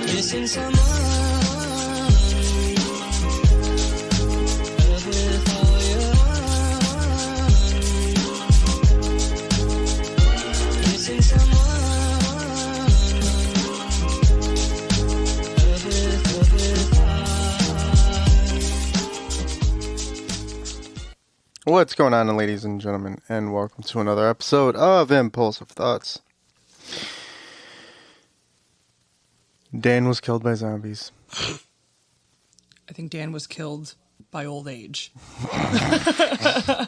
Missing someone. What's going on, ladies and gentlemen, and welcome to another episode of Impulsive Thoughts. Dan was killed by zombies. I think Dan was killed by old age. I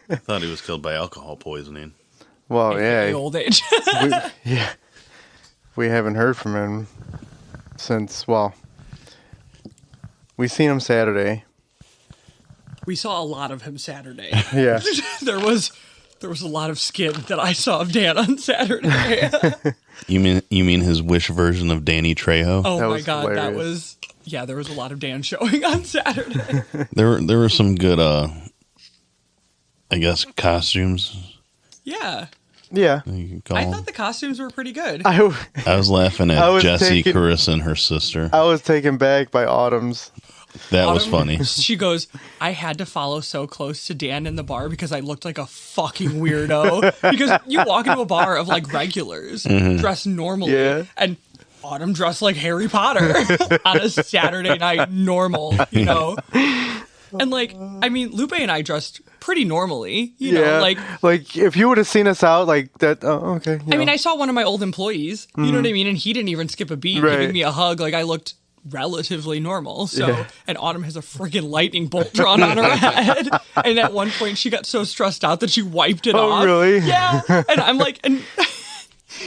thought he was killed by alcohol poisoning. Well, yeah. Old age. We haven't heard from him since, well, we seen him Saturday. We saw a lot of him Saturday. Yeah. There was a lot of skin that I saw of Dan on Saturday. You mean his Wish version of Danny Trejo? Oh That my was god, hilarious. there was a lot of Dan showing on Saturday. There were some good I guess costumes. Yeah. Yeah. You could call I them. thought the costumes were pretty good. I I was laughing I at was Jessie, taken- Carissa, and her sister. I was taken back by Autumn's. That was funny. She goes, I had to follow so close to Dan in the bar because I looked like a fucking weirdo. Because you walk into a bar of like regulars dressed normally, Yeah. and Autumn dressed like Harry Potter on a Saturday night normal, you know? And like, I mean, Lupe and I dressed pretty normally, you know, like if you would have seen us out like that, oh, okay. I mean, I saw one of my old employees, you know what I mean? And he didn't even skip a beat Right. giving me a hug. Like, I looked relatively normal. So, Yeah. and Autumn has a friggin' lightning bolt drawn on her head. And at one point, she got so stressed out that she wiped it off. Oh, really? Yeah. And I'm like, and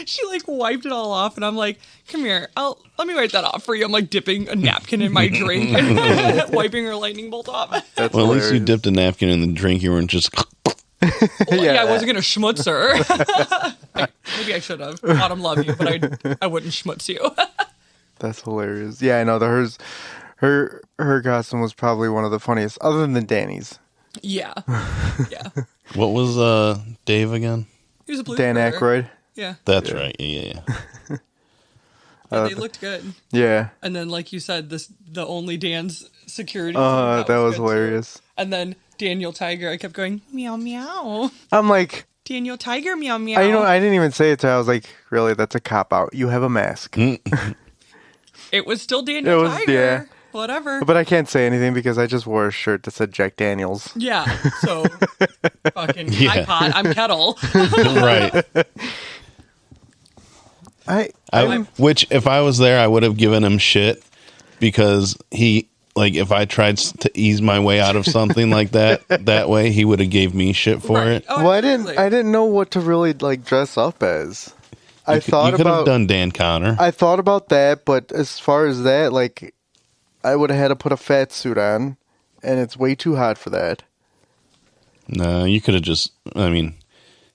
she like wiped it all off. And I'm like, come here, let me wipe that off for you. I'm like dipping a napkin in my drink and wiping her lightning bolt off. That's Well, at least you hilarious. dipped a napkin in the drink. You weren't just. Well, yeah, I wasn't gonna schmutz her. Maybe I should have. Autumn, love you, but I wouldn't schmutz you. That's hilarious. Yeah, I know. Her costume was probably one of the funniest, other than Danny's. Yeah. Yeah. What was Dave again? He was a blue Dan player. Aykroyd. Yeah. That's right. Yeah. Yeah, they looked good. Yeah. And then, like you said, the only Dan's security. That was good, hilarious. too. And then Daniel Tiger, I kept going, meow, meow. I'm like, Daniel Tiger, meow, meow. I didn't even say it to her. I was like, really, that's a cop-out. You have a mask. It was still Daniel It was, Tiger. yeah. Whatever. But I can't say anything because I just wore a shirt that said Jack Daniels. Yeah. So, fucking Yeah. iPod, I'm Kettle. Right. Which, if I was there, I would have given him shit because he, like, if I tried to ease my way out of something like that way, he would have gave me shit for Right. it. Oh, Well, absolutely. I didn't know what to really like dress up as. You could have done Dan Connor. I thought about that, but as far as that, like, I would have had to put a fat suit on, and it's way too hot for that. No, you could have just. I mean,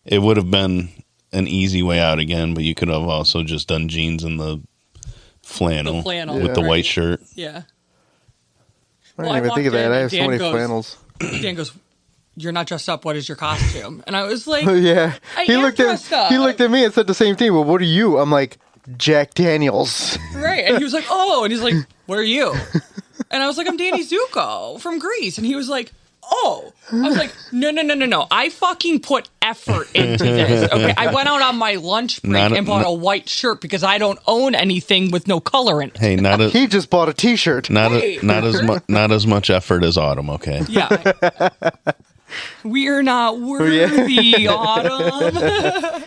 it would have been an easy way out again, but you could have also just done jeans and the flannel, The flannel, with the right. white shirt. Yeah. I Well, didn't even I think of walked that. in I and have so Dan many goes- flannels. Dan goes, you're not dressed up. What is your costume? And I was like, Yeah, I am dressed up. He looked at me and said the same thing. Well, what are you? I'm like, Jack Daniels. right. And he was like, oh. And he's like, what are you? And I was like, I'm Danny Zuko from Greece. And he was like, oh. I was like, no. I fucking put effort into this. Okay. I went out on my lunch break and bought a white shirt because I don't own anything with no color in it. Hey, He just bought a T-shirt. not Hey. not as much effort as Autumn. Okay. Yeah. We're not worthy, Autumn.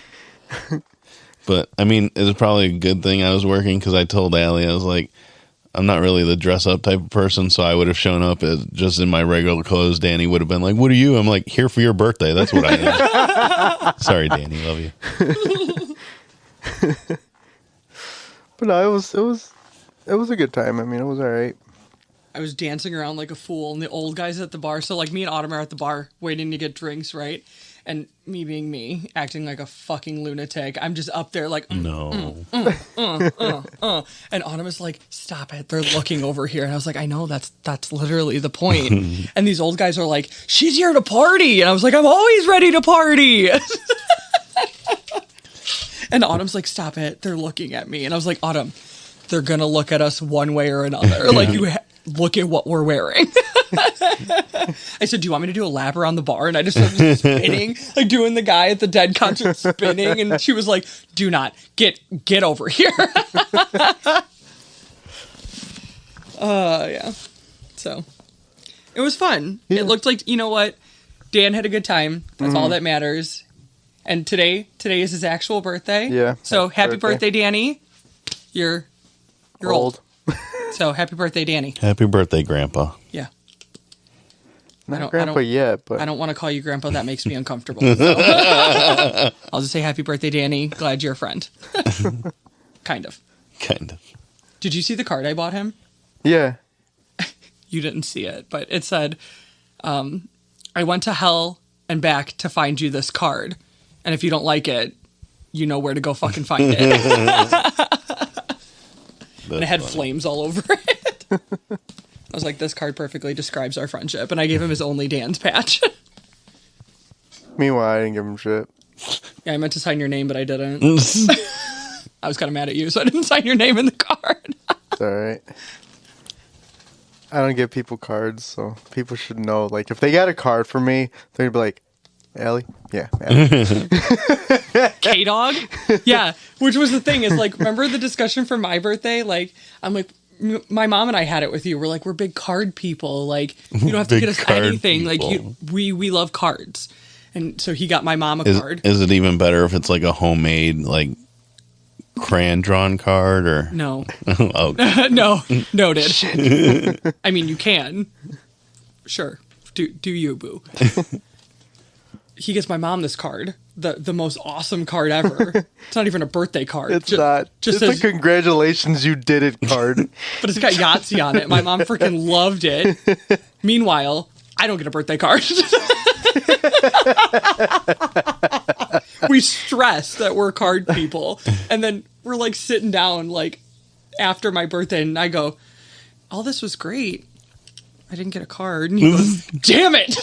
But I mean, it was probably a good thing I was working because I told Alli, I was like, I'm not really the dress up type of person, so I would have shown up as just in my regular clothes. Danny would have been like, "What are you?" I'm like, "Here for your birthday." That's what I am. Sorry, Danny, love you. But no, it was a good time. I mean, it was all right. I was dancing around like a fool, and the old guys at the bar. So like me and Autumn are at the bar waiting to get drinks, right? And me being me, acting like a fucking lunatic. I'm just up there like, No. And Autumn is like, stop it. They're looking over here. And I was like, I know, that's literally the point. And these old guys are like, she's here to party. And I was like, I'm always ready to party. And Autumn's like, stop it. They're looking at me. And I was like, Autumn, they're going to look at us one way or another. Like, look at what we're wearing. I said, do you want me to do a lap around the bar? And I just started spinning, like doing the guy at the Dead concert spinning. And she was like, do not get over here. Yeah. So it was fun. Yeah. It looked like, you know what? Dan had a good time. That's all that matters. And today is his actual birthday. Yeah. So happy birthday, Danny. You're old. So happy birthday, Danny. Happy birthday, Grandpa. Yeah. Not Grandpa yet, but I don't want to call you Grandpa. That makes me uncomfortable. So. I'll just say happy birthday, Danny. Glad you're a friend. Kind of. Did you see the card I bought him? Yeah. You didn't see it, but it said, I went to hell and back to find you this card. And if you don't like it, you know where to go fucking find it. And it had flames all over it. I was like, this card perfectly describes our friendship. And I gave him his Only Dan's patch. Meanwhile, I didn't give him shit. Yeah, I meant to sign your name, but I didn't. I was kind of mad at you, so I didn't sign your name in the card. It's all right. I don't give people cards, so people should know. Like, if they got a card for me, they're going to be like, Alli? Yeah. K-Dog? Yeah, which was the thing is, like, remember the discussion for my birthday? Like, I'm like, my mom and I had it with you. We're like, we're big card people. Like, you don't have to get us anything. People. Like, we love cards. And so he got my mom a card. Is it even better if it's like a homemade, like, crayon drawn card or no? Oh. No, noted. I mean, you can. Sure. Do you, boo? He gets my mom this card, the most awesome card ever. It's not even a birthday card. It's not. Just it's says, a congratulations, you did it card. But it's got Yahtzee on it. My mom freaking loved it. Meanwhile, I don't get a birthday card. We stress that we're card people. And then we're like sitting down like after my birthday and I go, all this was great. I didn't get a card. And he goes, damn it.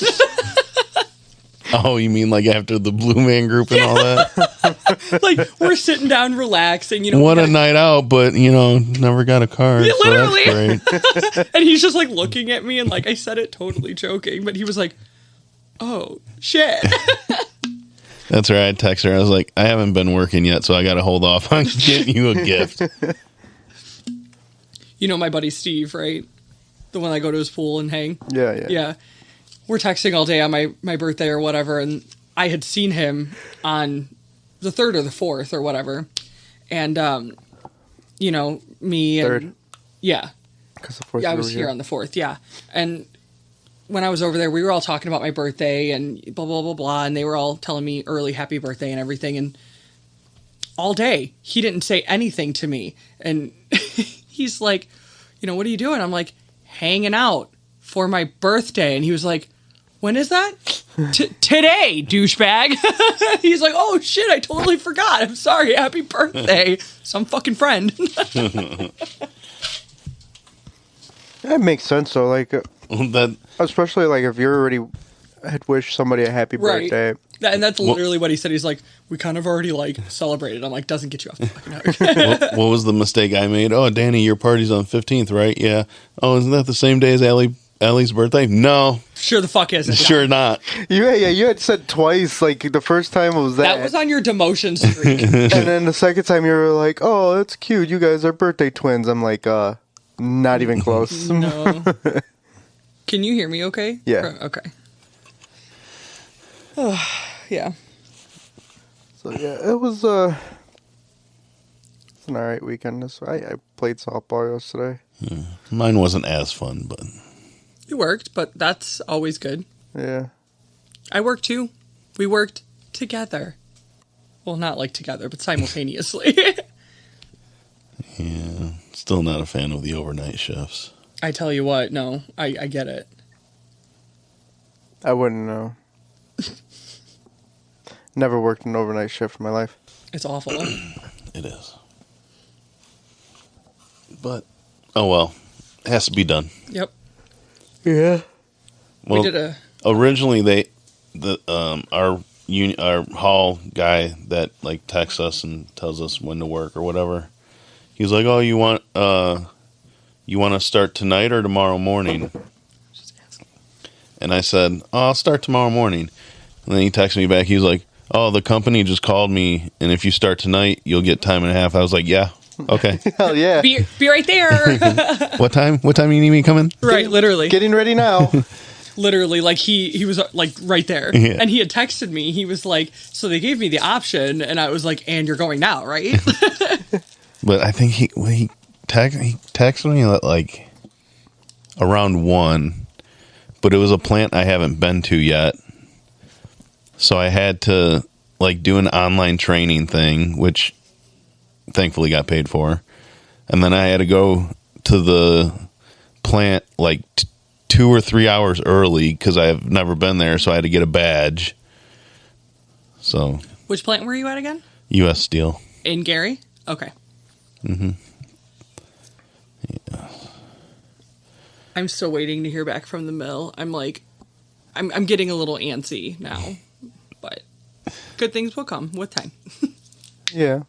Oh, you mean like after the Blue Man Group and all that? Like, we're sitting down relaxing, you know. What a night out, but, you know, never got a card. Yeah, literally. So that's great. And he's just like looking at me and like, I said it totally joking, but he was like, oh, shit. That's right. I texted her. I was like, I haven't been working yet, so I got to hold off on getting you a gift. You know my buddy Steve, right? The one I go to his pool and hang? Yeah. We're texting all day on my birthday or whatever, and I had seen him on the 3rd or the 4th or whatever. And, you know, me and... 3rd. Yeah. Because the 4th. Yeah, I was here on the 4th, yeah. And when I was over there, we were all talking about my birthday and blah, blah, blah, blah, and they were all telling me early happy birthday and everything, and all day, he didn't say anything to me. And he's like, you know, what are you doing? I'm like, hanging out for my birthday. And he was like, when is that? Today, douchebag. He's like, oh shit, I totally forgot. I'm sorry. Happy birthday. Some fucking friend. That makes sense though. Like, that, especially like if you're already had wished somebody a happy birthday. And that's literally what he said. He's like, we kind of already like celebrated. I'm like, doesn't get you off the fucking hook. what was the mistake I made? Oh, Danny, your party's on 15th, right? Yeah. Oh, isn't that the same day as Allie's birthday? No. Sure the fuck isn't. Sure not. Yeah, you had said twice. Like, the first time was that. That was on your demotion streak. And then the second time you were like, oh, that's cute. You guys are birthday twins. I'm like, not even close. No. Can you hear me okay? Yeah. Okay. Yeah. So, yeah, it was it's an alright weekend. I played softball yesterday. Mine wasn't as fun, but... You worked, but that's always good. Yeah. I worked too. We worked together. Well, not like together, but simultaneously. Yeah. Still not a fan of the overnight shifts. I tell you what, no, I get it. I wouldn't know. Never worked an overnight shift in my life. It's awful. It is. But, oh well. It has to be done. Yep. Yeah. Well, We did originally our hall guy that like texts us and tells us when to work or whatever. He's like, "Oh, you want to start tonight or tomorrow morning?" And I said, "Oh, I'll start tomorrow morning." And then he texted me back. He was like, "Oh, the company just called me, and if you start tonight, you'll get time and a half." I was like, "Yeah, okay." Hell yeah. Be right there. What time? What time you need me to come in? Right, literally. Getting ready now. Literally, like he was like right there. Yeah. And he had texted me. He was like, so they gave me the option, and I was like, and you're going now, right? But I think he texted me at like around 1, but it was a plant I haven't been to yet. So I had to like do an online training thing, which thankfully got paid for. And then I had to go to the plant like 2 or 3 hours early because I've never been there. So I had to get a badge. So Which plant were you at again? U.S. Steel. In Gary? Okay. Mm-hmm. Yeah. I'm still waiting to hear back from the mill. I'm like, I'm getting a little antsy now, but good things will come with time. Yeah.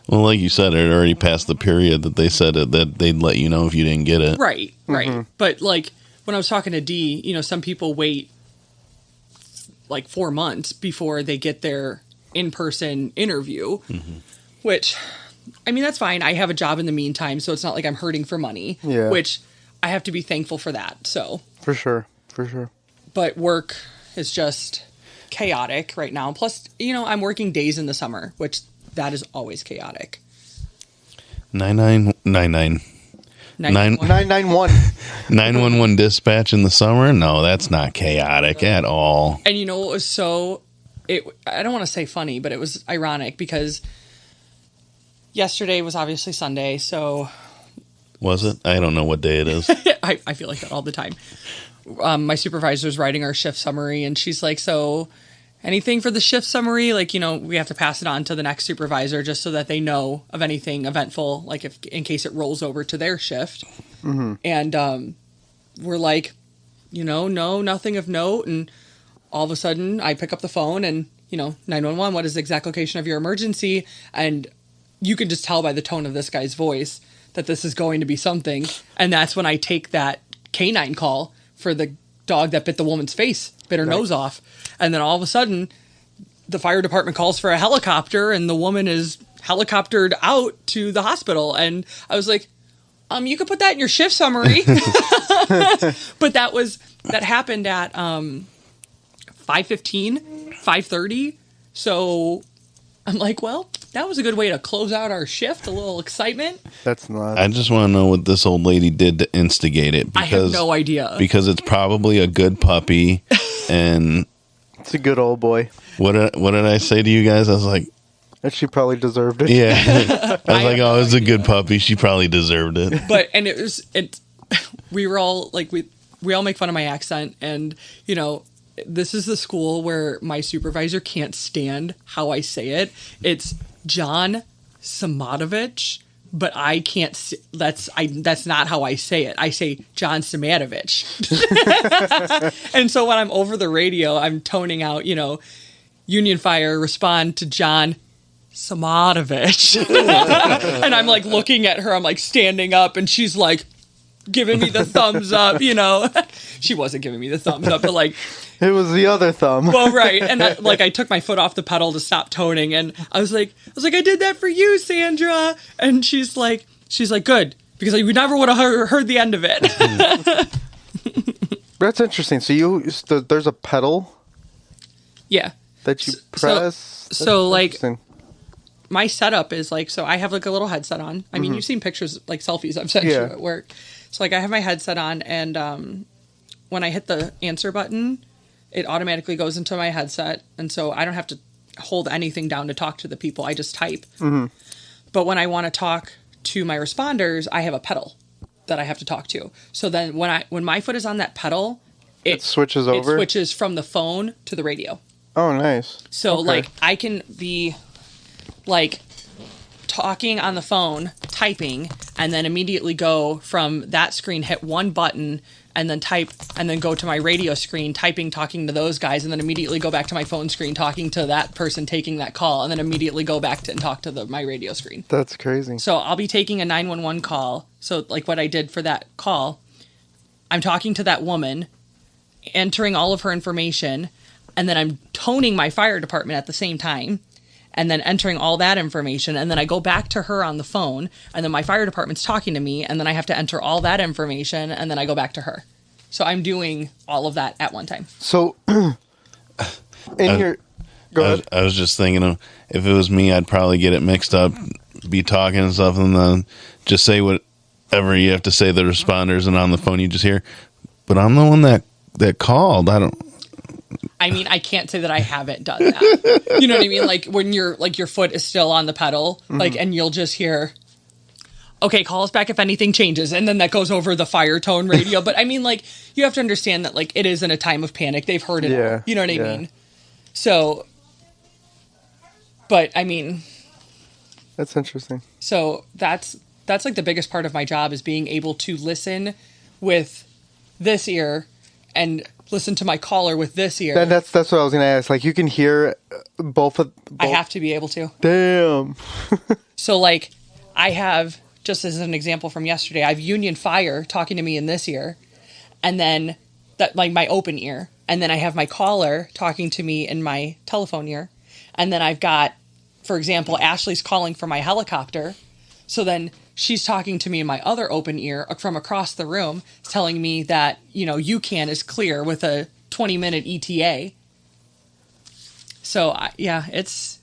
Well, like you said, it already passed the period that they said that they'd let you know if you didn't get it. Right. But like when I was talking to Dee, you know, some people wait like 4 months before they get their in-person interview, which, I mean, that's fine. I have a job in the meantime, so it's not like I'm hurting for money, which I have to be thankful for that. So For sure. but work is just chaotic right now. Plus, you know, I'm working days in the summer, which that is always chaotic. 9999. 991. 911 dispatch in the summer? No, that's not chaotic at all. And you know what was so... I don't want to say funny, but it was ironic because yesterday was obviously Sunday, so... Was it? I don't know what day it is. I feel like that all the time. My supervisor's writing our shift summary, and she's like, so... anything for the shift summary, like, you know, we have to pass it on to the next supervisor just so that they know of anything eventful, like if in case it rolls over to their shift. And we're like, you know, no, nothing of note. And all of a sudden I pick up the phone and, you know, 911, what is the exact location of your emergency? And you can just tell by the tone of this guy's voice that this is going to be something. And that's when I take that canine call for the dog that bit the woman's face, bit her nose off. And then all of a sudden, the fire department calls for a helicopter, and the woman is helicoptered out to the hospital. And I was like, you could put that in your shift summary. But that happened at 5:15, 5:30. So I'm like, well, that was a good way to close out our shift. A little excitement. That's not. I just want to know what this old lady did to instigate it. I have no idea. Because it's probably a good puppy, and It's a good old boy. what did I say to you guys? I was like, And she probably deserved it. yeah. I was like, oh, it's a good puppy. She probably deserved it. But we were all like, we all make fun of my accent, and you know, this is the school where my supervisor can't stand how I say it. It's John Samatovich, but I can't. That's not how I say it. I say John Samatovich. And so when I'm over the radio, I'm toning out, you know, Union Fire, respond to John Samatovich. And I'm like looking at her. I'm like standing up, and she's like giving me the thumbs up. You know, she wasn't giving me the thumbs up, but like. It was the other thumb. Well, right. And I took my foot off the pedal to stop toning, and I was like, I did that for you, Sandra. And she's like, good, because we never would have heard the end of it. That's interesting. So there's a pedal Yeah. that you press. So like, Interesting. my setup is like, so I have like a little headset on. I mean, you've seen pictures, like selfies I've sent you at work. So like I have my headset on, and when I hit the answer button, it automatically goes into my headset. And so I don't have to hold anything down to talk to the people. I just type. But when I want to talk to my responders, I have a pedal. that I have to talk to. So then when my foot is on that pedal, It switches over? It switches from the phone to the radio. Oh, nice. So Okay. like I can be like talking on the phone, typing, and then immediately go from that screen, hit one button, and then type, and then go to my radio screen, typing, talking to those guys, and then immediately go back to my phone screen, talking to that person taking that call, and then immediately go back to and talk to my radio screen. That's crazy. So I'll be taking a 911 call. So like what I did for that call, I'm talking to that woman, entering all of her information, and then I'm toning my fire department at the same time, and then entering all that information, and then I go back to her on the phone, and then my fire department's talking to me, and then I have to enter all that information, and then I go back to her. So I'm doing all of that at one time. So, go ahead. I was just thinking of, if it was me, I'd probably get it mixed up, be talking and stuff, and then just say whatever you have to say to the responders, and on the phone you just hear, but I'm the one that called. I mean, I can't say that I haven't done that. You know what I mean? Like when your foot is still on the pedal, like, and you'll just hear, okay, call us back if anything changes. And then that goes over the fire tone radio. But I mean, like, you have to understand that, like, it is in a time of panic. They've heard it all. You know what I mean? So, but I mean, that's interesting. So that's like the biggest part of my job, is being able to listen with this ear and listen to my caller with this ear. Then that's what I was going to ask. Like, you can hear both. I have to be able to. Damn. So, like, I have, just as an example from yesterday, I have Union Fire talking to me in this ear, and then that, like, my open ear, and then I have my caller talking to me in my telephone ear, and then I've got, for example, Ashley's calling for my helicopter, so then she's talking to me in my other open ear from across the room, telling me that, you know, UCAN is clear with a 20-minute ETA. So, yeah, it's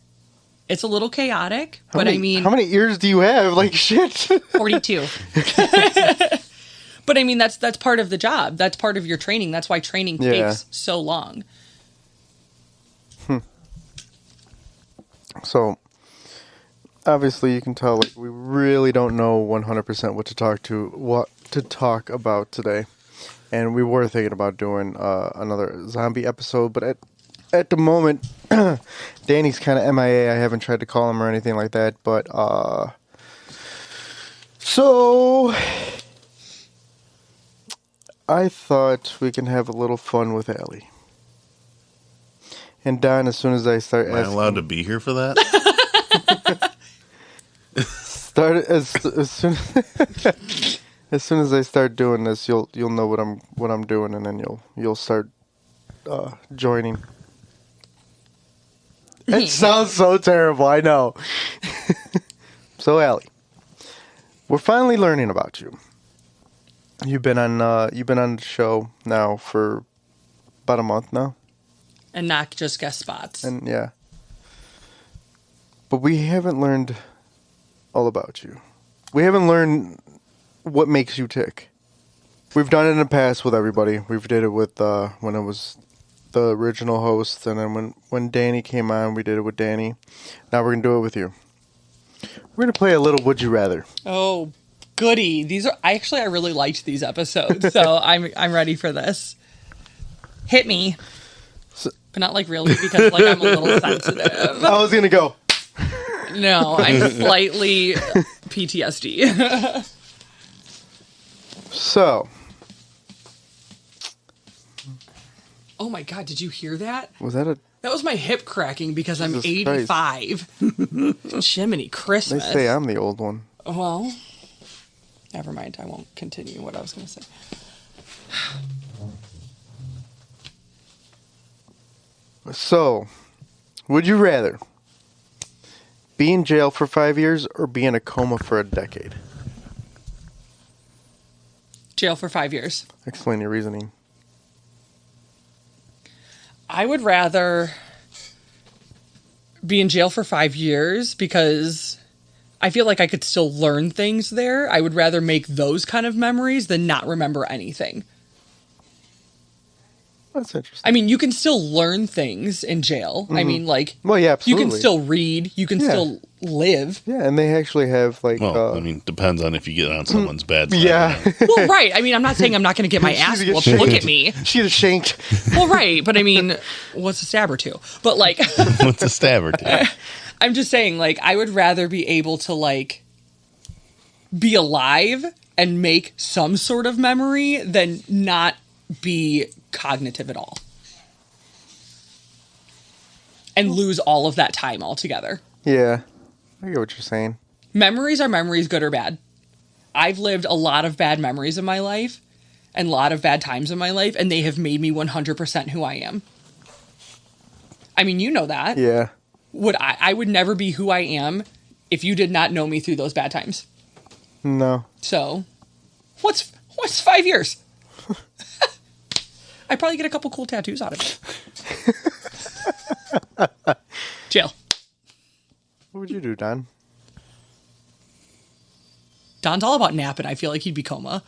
a little chaotic, but I mean... How many ears do you have? Like, shit. 42. But I mean, that's part of the job. That's part of your training. That's why training takes so long. So... obviously, you can tell, like, we really don't know 100% what to talk about today, and we were thinking about doing another zombie episode. But at the moment, Danny's kind of MIA. I haven't tried to call him or anything like that. But so I thought we can have a little fun with Alli. And Don, as soon as I start Am I asking, allowed to be here for that? as soon as I start doing this, you'll know what I'm doing, and then you'll start joining. It sounds so terrible, I know. So, Alli, we're finally learning about you. You've been on the show now for about a month now, And not just guest spots. and yeah. But we haven't learned all about you. We haven't learned what makes you tick. We've done it in the past with everybody. We've did it with when it was the original host, and then when Danny came on, we did it with Danny. Now we're gonna do it with you. We're gonna play a little Would You Rather. Oh, goody. I really liked these episodes, so I'm ready for this. Hit me. But not like really, because like I'm a little sensitive. I was gonna go. No, I'm slightly PTSD. So, Oh my god, did you hear that? was that a... That was my hip cracking because I'm Jesus 85. Jiminy They Christmas. say I'm the old one. Well, never mind. I won't continue what I was going to say. So, would you rather be in jail for 5 years or be in a coma for a decade? Jail for 5 years. Explain your reasoning. I would rather be in jail for 5 years because I feel like I could still learn things there. I would rather make those kind of memories than not remember anything. That's interesting. I mean, you can still learn things in jail. I mean, like, Well, yeah, you can absolutely. still read. You can Yeah. still live. Yeah, and they actually have like. Well, I mean, depends on if you get on someone's bad side. yeah, Well, right. I mean, I'm not saying I'm not going to get my ass She's gonna whooped. get Look shanked. at me. she's shanked. Well, right. But I mean, what's a stab or two? But like, What's a stabber to? I'm just saying, like, I would rather be able to, like, be alive and make some sort of memory than not be cognitive at all. And lose all of that time altogether. Yeah, I get what you're saying. Memories are memories, good or bad. I've lived a lot of bad memories in my life and a lot of bad times in my life, and they have made me 100% who I am. I mean, you know that. Yeah, I would never be who I am if you did not know me through those bad times. no. So, what's 5 years? I'd probably get a couple cool tattoos out of it. Jail. What would you do, Don? Don's all about napping. I feel like he'd be coma.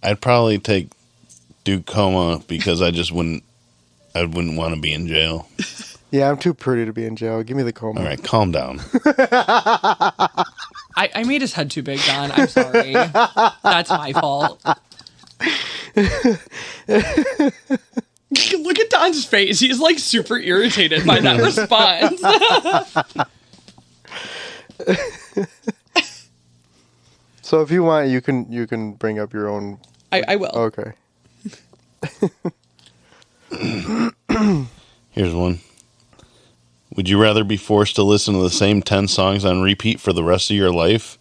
I'd probably do coma because I wouldn't want to be in jail. Yeah, I'm too pretty to be in jail. Give me the coma. All right, calm down. I made his head too big, Don. I'm sorry. That's my fault. Look at Don's face. He's like super irritated by that response. So if you want, you can bring up your own. I will. Okay. Here's one. Would you rather be forced to listen to the same 10 songs on repeat for the rest of your life,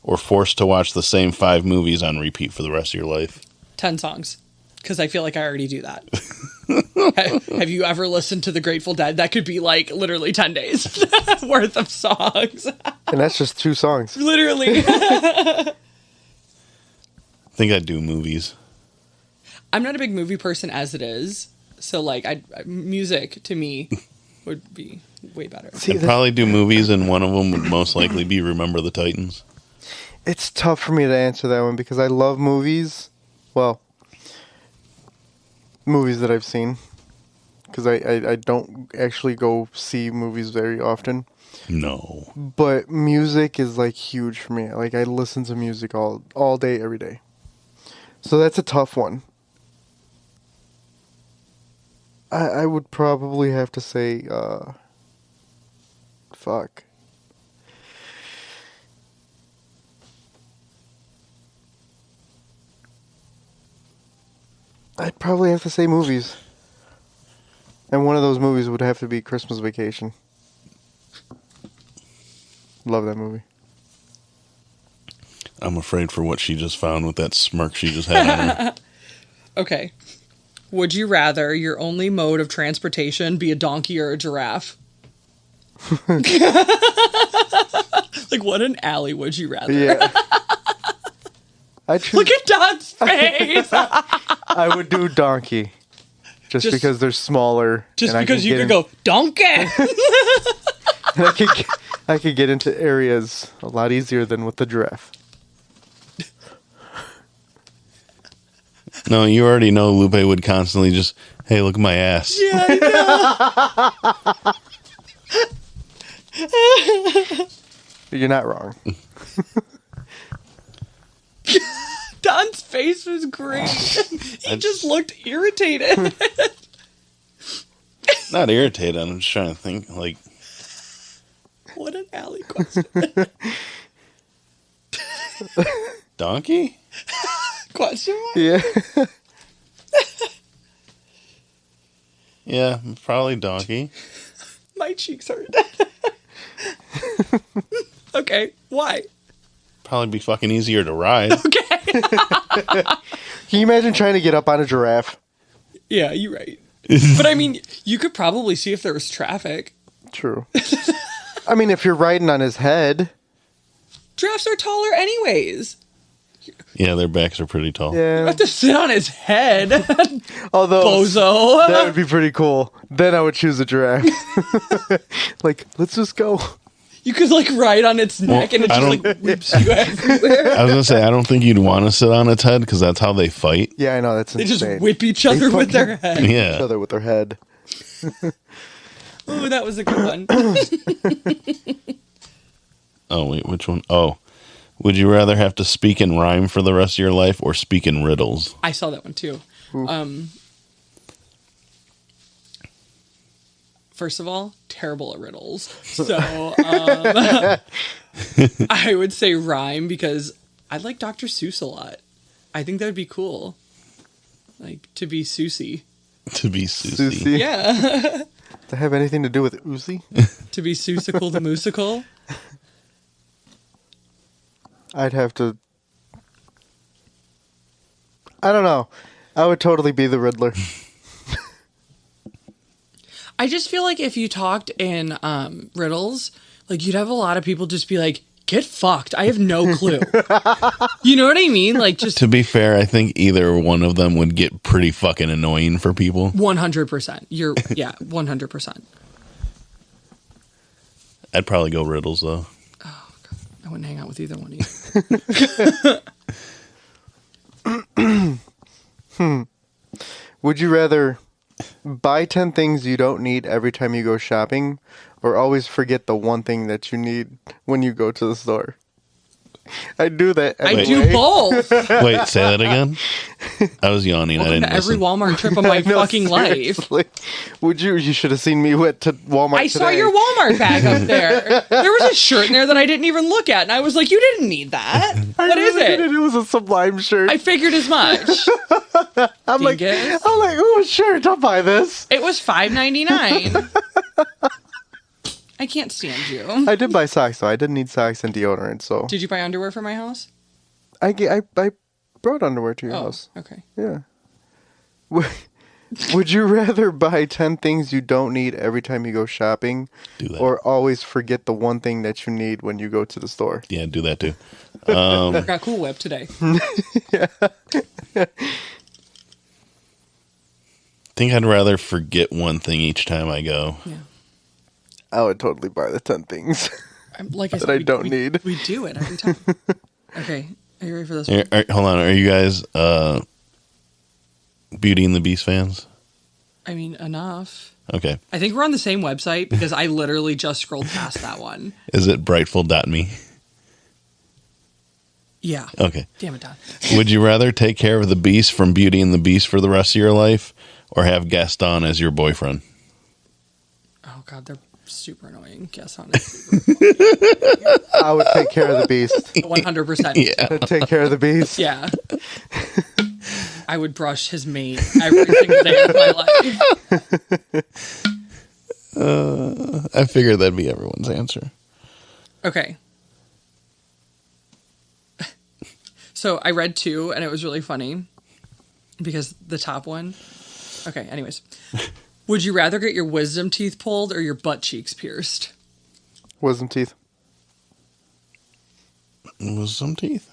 or forced to watch the same 5 movies on repeat for the rest of your life? 10 songs. Because I feel like I already do that. Have you ever listened to The Grateful Dead? That could be like literally 10 days worth of songs. And that's just 2 songs. Literally. I think I'd do movies. I'm not a big movie person as it is. So like music to me would be way better. I'd probably do movies, and one of them would most likely be Remember the Titans. It's tough for me to answer that one because I love movies. Well, movies that I've seen. Because I don't actually go see movies very often. No. But music is like huge for me. Like I listen to music all day, every day. So that's a tough one. I would probably have to say, fuck. I'd probably have to say movies. And one of those movies would have to be Christmas Vacation. Love that movie. I'm afraid for what she just found with that smirk she just had on her. Okay. Would you rather your only mode of transportation be a donkey or a giraffe? Like, what an alley would you rather? Yeah. I choose, Look at Don's face! I would do donkey. Just because they're smaller. Just and because you get could go, donkey! and I could get into areas a lot easier than with the giraffe. No, you already know Lupe would constantly just, hey, look at my ass. Yeah, I know. You're not wrong. Don's face was great. He just looked irritated. Not irritated. I'm just trying to think, like, What an alley question. donkey? Question mark? Yeah. Yeah, probably donkey. My cheeks hurt. Okay, why? Probably be fucking easier to ride. Okay. Can you imagine trying to get up on a giraffe? Yeah, you're right. But I mean, you could probably see if there was traffic. True. I mean, if you're riding on his head. Giraffes are taller anyways. Yeah, their backs are pretty tall. You Yeah. have to sit on his head. Although Bozo. that would be pretty cool. Then I would choose a giraffe. Like, let's just go. You could like ride on its neck and it I just like whips you everywhere. I was gonna say I don't think you'd want to sit on its head because that's how they fight. Yeah, I know that's They insane. just whip each other with their head. Each Yeah. other with their head. Oh, that was a good one. Oh wait, which one? Oh, would you rather have to speak in rhyme for the rest of your life or speak in riddles? I saw that one too. First of all, terrible at riddles. So I would say rhyme because I like Dr. Seuss a lot. I think that would be cool. Like to be Susie. To be Susie. Susie. Yeah. To have anything to do with Uzi? To be Susical the Musical. I'd have to. I don't know. I would totally be the Riddler. I just feel like if you talked in riddles, like you'd have a lot of people just be like, get fucked. I have no clue. You know what I mean? Like just To be fair, I think either one of them would get pretty fucking annoying for people. 100%. 100%. I'd probably go riddles though. Oh, God. I wouldn't hang out with either one of you. Would you rather buy 10 things you don't need every time you go shopping or always forget the one thing that you need when you go to the store? I do that. I anyway. do both. Wait, say that again. I was yawning. I Welcome didn't to every listen. Walmart trip of my No, fucking life. seriously. Would you? You should have seen me went to Walmart. I saw today. your Walmart bag up there. There was a shirt in there that I didn't even look at, and I was like, "You didn't need that. What is it?" It was a Sublime shirt. I figured as much. I'm like, dingus. ooh, sure, don't buy this. It was $5.99. I can't stand you. I did buy socks though. I didn't need socks and deodorant, so Did you buy underwear for my house? I brought underwear to your house. Okay. Yeah. Would you rather buy 10 things you don't need every time you go shopping, Do that. or always forget the one thing that you need when you go to the store? Yeah, do that too. I got Cool Whip today. I think I'd rather forget one thing each time I go. Yeah. I would totally buy the 10 things. Like I said, That I don't need. We do it every time. Okay. Are you ready for this Hold on. Are you guys Beauty and the Beast fans? I mean, enough. Okay. I think we're on the same website because I literally just scrolled past that one. Is it brightful.me? Yeah. Okay. Damn it, Don. Would you rather take care of the Beast from Beauty and the Beast for the rest of your life or have Gaston as your boyfriend? Oh, God, they're super annoying. Guess on it. I would take care of the beast. 100%. Yeah. I'd take care of the beast. Yeah. I would brush his mane every single day of my life. I figured that'd be everyone's answer. Okay. So I read two, and it was really funny because the top one. Okay, anyways. Would you rather get your wisdom teeth pulled or your butt cheeks pierced? Wisdom teeth. Wisdom teeth?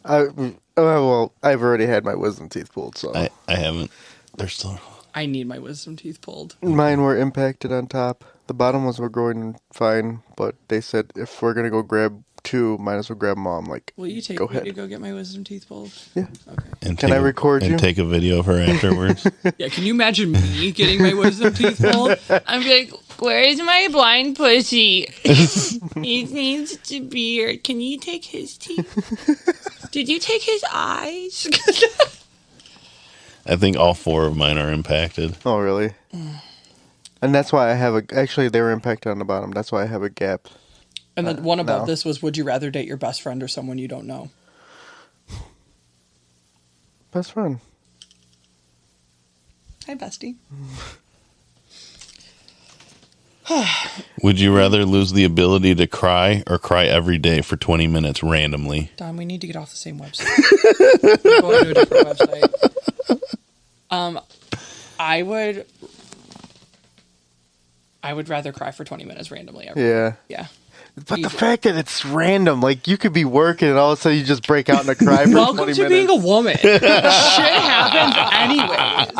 Well, I've already had my wisdom teeth pulled, so I haven't. They're still. I need my wisdom teeth pulled. mine were impacted on top. The bottom ones were growing fine, but they said if we're gonna go grab two, might as well grab them all. I'm like, Will you take Go me ahead. to go get my wisdom teeth pulled? Yeah. Okay. And Can I record and you? take a video of her afterwards? Yeah, can you imagine me getting my wisdom teeth pulled? I'm like, where's my blind pussy? He needs to be here. Can you take his teeth? Did you take his eyes? I think all four of mine are impacted. oh really? And that's why I have actually they were impacted on the bottom. That's why I have a gap. And then one above No. this was, would you rather date your best friend or someone you don't know? Best friend. Hi, bestie. Would you rather lose the ability to cry or cry every day for 20 minutes randomly? Don, we need to get off the same website. We're going to a different website. I would rather cry for 20 minutes randomly every day. Yeah. Yeah. But the fact that it's random, like you could be working and all of a sudden you just break out in a cry for Welcome 20 to minutes. being a woman. Shit happens anyways.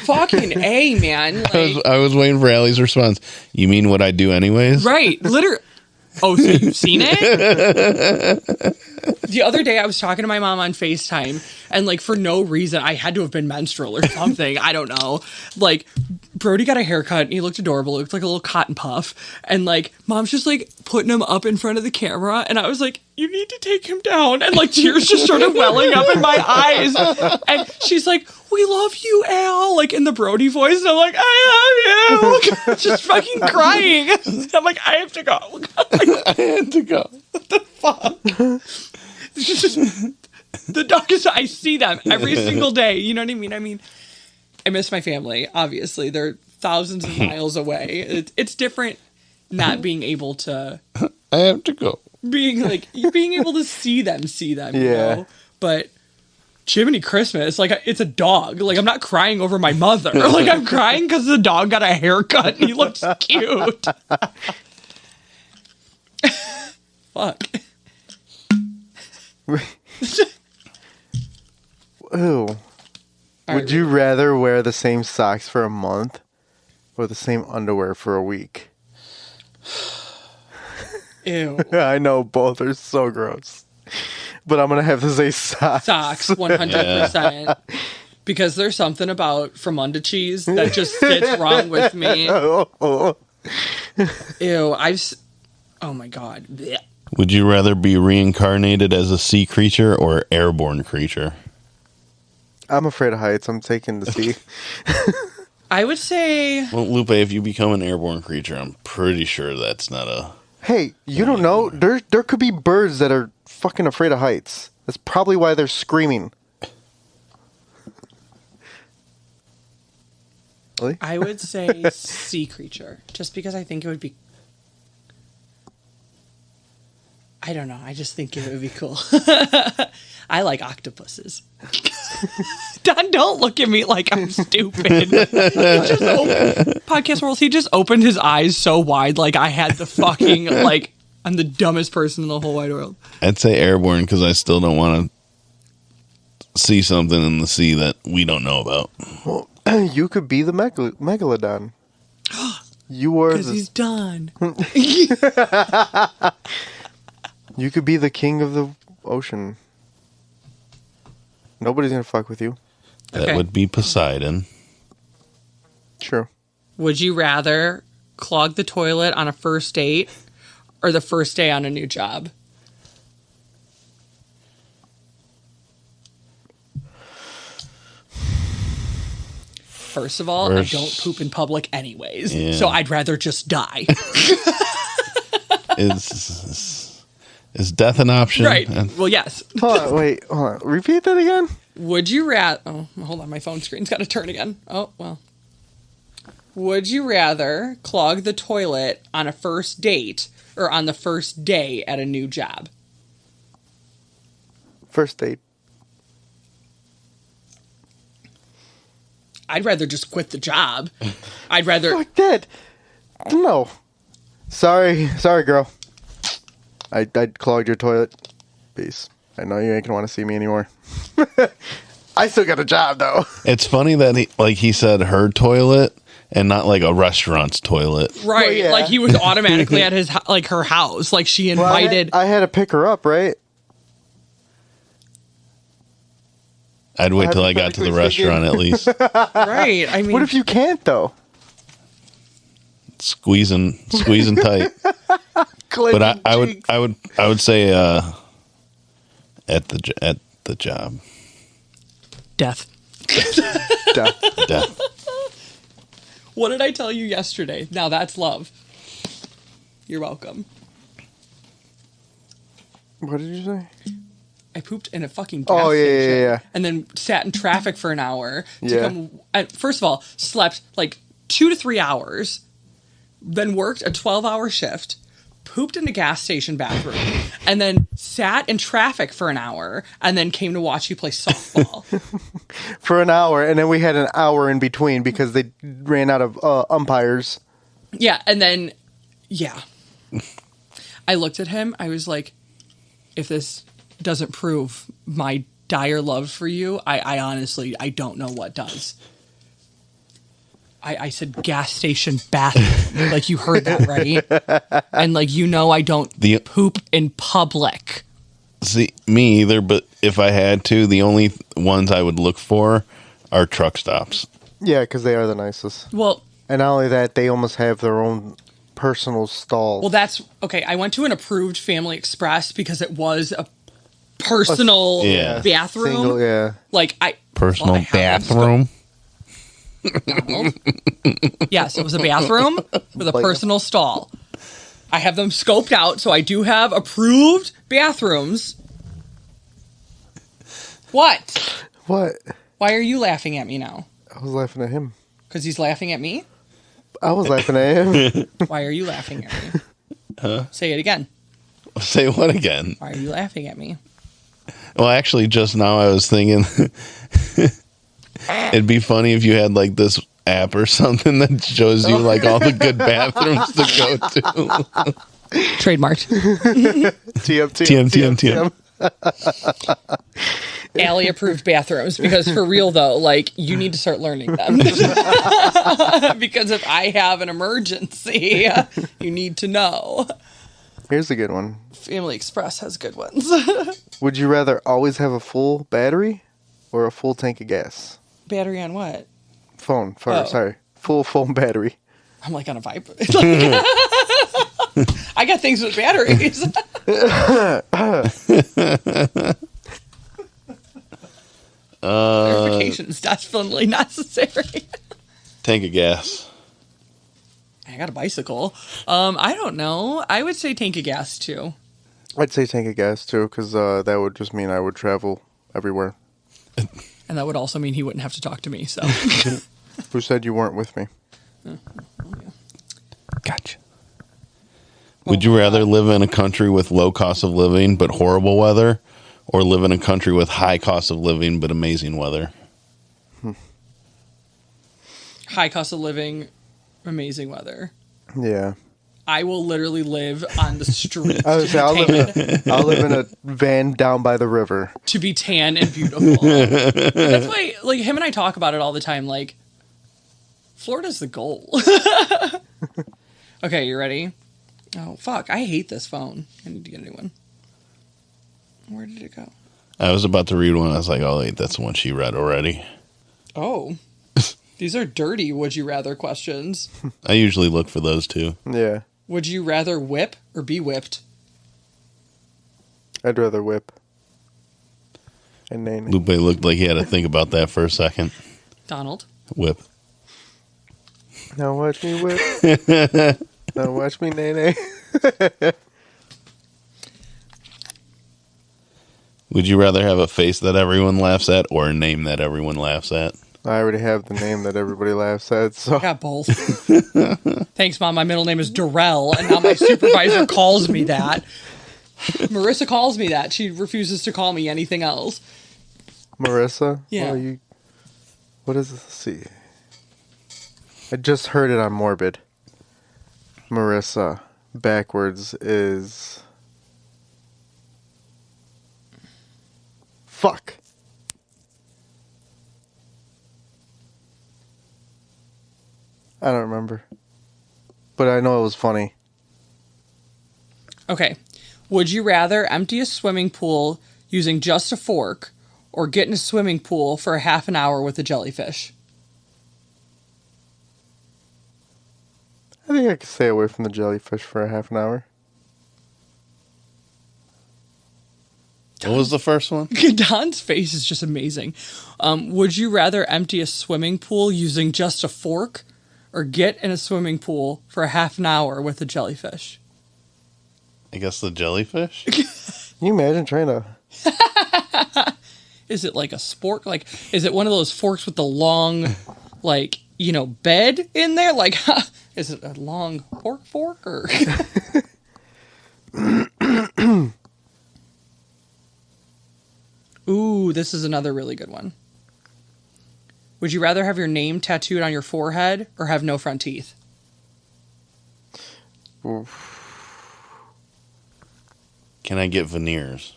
Fucking A, man. Like, I was waiting for Allie's response. You mean what I do anyways? right. Literally. Oh, so you've seen it? The other day I was talking to my mom on FaceTime, and like for no reason, I had to have been menstrual or something. I don't know. Like Brody got a haircut and he looked adorable. He looked like a little cotton puff. And like mom's just like putting him up in front of the camera. And I was like, you need to take him down. And like tears just started welling up in my eyes. And she's like, we love you, Al, like in the Brody voice. And I'm like, I love you. Just fucking crying. I'm like, I have to go. I had to go. What the fuck? The dog is, I see them every single day. You know what I mean? I mean, I miss my family, obviously. They're thousands of miles away. It's different not being able to. I have to go. Being able to see them, you know? But Jiminy Christmas, like, it's a dog. Like, I'm not crying over my mother. Like, I'm crying because the dog got a haircut and he looks cute. Fuck. Ew. Would you rather wear the same socks for a month or the same underwear for a week? Ew. I know both are so gross. But I'm going to have to say socks. Socks, 100%. Yeah. Because there's something about from under cheese that just sits wrong with me. Ew, oh my God. Blech. Would you rather be reincarnated as a sea creature or airborne creature? I'm afraid of heights. I'm taking the sea. I would say... Well, Lupe, if you become an airborne creature, I'm pretty sure that's not a... Hey, you don't know. There could be birds that are fucking afraid of heights. That's probably why they're screaming. Really? I would say sea creature. Just because I think it would be... I don't know. I just think it would be cool. I like octopuses. Don, don't look at me like I'm stupid. Podcast World, he just opened his eyes so wide like I had the fucking, like, I'm the dumbest person in the whole wide world. I'd say airborne because I still don't want to see something in the sea that we don't know about. Well, you could be the megalodon. You were because he's done. You could be the king of the ocean. Nobody's gonna fuck with you. That would be Poseidon. True. Would you rather clog the toilet on a first date or the first day on a new job? First of all, I don't poop in public anyways, so I'd rather just die. Is death an option? Right. Well, yes. Hold on. Repeat that again. Would you rather... Oh, hold on. My phone screen's got to turn again. Oh, well. Would you rather clog the toilet on a first date or on the first day at a new job? First date. I'd rather just quit the job. I'd rather... Fuck that. No. Sorry, girl. I clogged your toilet. Peace. I know you ain't gonna want to see me anymore. I still got a job though. It's funny that he said her toilet and not like a restaurant's toilet. Right. Well, yeah. Like he was automatically at her house. Like she invited. Well, I had to pick her up, right? I'd wait till I got to the restaurant at least. Right. I mean, what if you can't though? Squeezing tight. But I would say at the job. Death. Death. What did I tell you yesterday? Now that's love. You're welcome. What did you say? I pooped in a fucking gas station. Yeah. And then sat in traffic for an hour. Yeah. First of all, slept like 2 to 3 hours. Then worked a 12-hour shift. Pooped in a gas station bathroom. And then sat in traffic for an hour. And then came to watch you play softball. For an hour. And then we had an hour in between because they ran out of umpires. Yeah. And then, yeah. I looked at him. I was like, if this doesn't prove my dire love for you, I honestly, I don't know what does. I said gas station bathroom. Like, you heard that, right? And, like, I don't poop in public. See, me either, but if I had to, the only ones I would look for are truck stops. Yeah, because they are the nicest. Well, and not only that, they almost have their own personal stalls. Well, that's okay. I went to an approved Family Express because it was a personal bathroom. Single, Like personal bathroom. Yes, it was a bathroom with a personal stall. I have them scoped out, so I do have approved bathrooms. What? What? Why are you laughing at me now? I was laughing at him. Because he's laughing at me? I was laughing at him. Why are you laughing at me? Say it again. Say what again? Why are you laughing at me? Well, actually, just now I was thinking it'd be funny if you had like this app or something that shows you like all the good bathrooms to go to. Trademarked. TM. Alli approved bathrooms, because for real though, like, you need to start learning them. Because if I have an emergency, you need to know. Here's a good one. Family Express has good ones. Would you rather always have a full battery or a full tank of gas? Battery on what? Phone. Sorry. Full phone battery. I'm like on a vibe. I got things with batteries. Verification is definitely necessary. Tank of gas. I got a bicycle. I don't know. I would say tank of gas too. I'd say tank of gas too, because that would just mean I would travel everywhere. And that would also mean he wouldn't have to talk to me. So, who said you weren't with me? Gotcha. Would you rather live in a country with low cost of living but horrible weather, or live in a country with high cost of living but amazing weather? High cost of living, amazing weather. Yeah. I will literally live on the street. I'll live in a van down by the river. To be tan and beautiful. That's why, like, him and I talk about it all the time. Like, Florida's the goal. Okay, you ready? Oh, fuck. I hate this phone. I need to get a new one. Where did it go? I was about to read one. I was like, oh, wait, that's the one she read already. Oh. These are dirty would you rather questions. I usually look for those too. Yeah. Would you rather whip or be whipped? I'd rather whip. And nay. Lupe looked like he had to think about that for a second. Donald? Whip. Now watch me whip. Now watch me nay. Would you rather have a face that everyone laughs at or a name that everyone laughs at? I already have the name that everybody laughs at, so. I got both. Thanks, Mom. My middle name is Darrell, and now my supervisor calls me that. Marissa calls me that. She refuses to call me anything else. Marissa? Yeah. Well, what is this? Let's see. I just heard it on Morbid. Marissa backwards is... Fuck. I don't remember. But I know it was funny. Okay. Would you rather empty a swimming pool using just a fork or get in a swimming pool for a half an hour with a jellyfish? I think I could stay away from the jellyfish for a half an hour. What was the first one? Don's face is just amazing. Would you rather empty a swimming pool using just a fork or get in a swimming pool for a half an hour with a jellyfish? I guess the jellyfish? Can you imagine trying to... Is it like a spork? Like, is it one of those forks with the long, like, bed in there? Like, is it a long pork fork or... Ooh, this is another really good one. Would you rather have your name tattooed on your forehead or have no front teeth? Can I get veneers?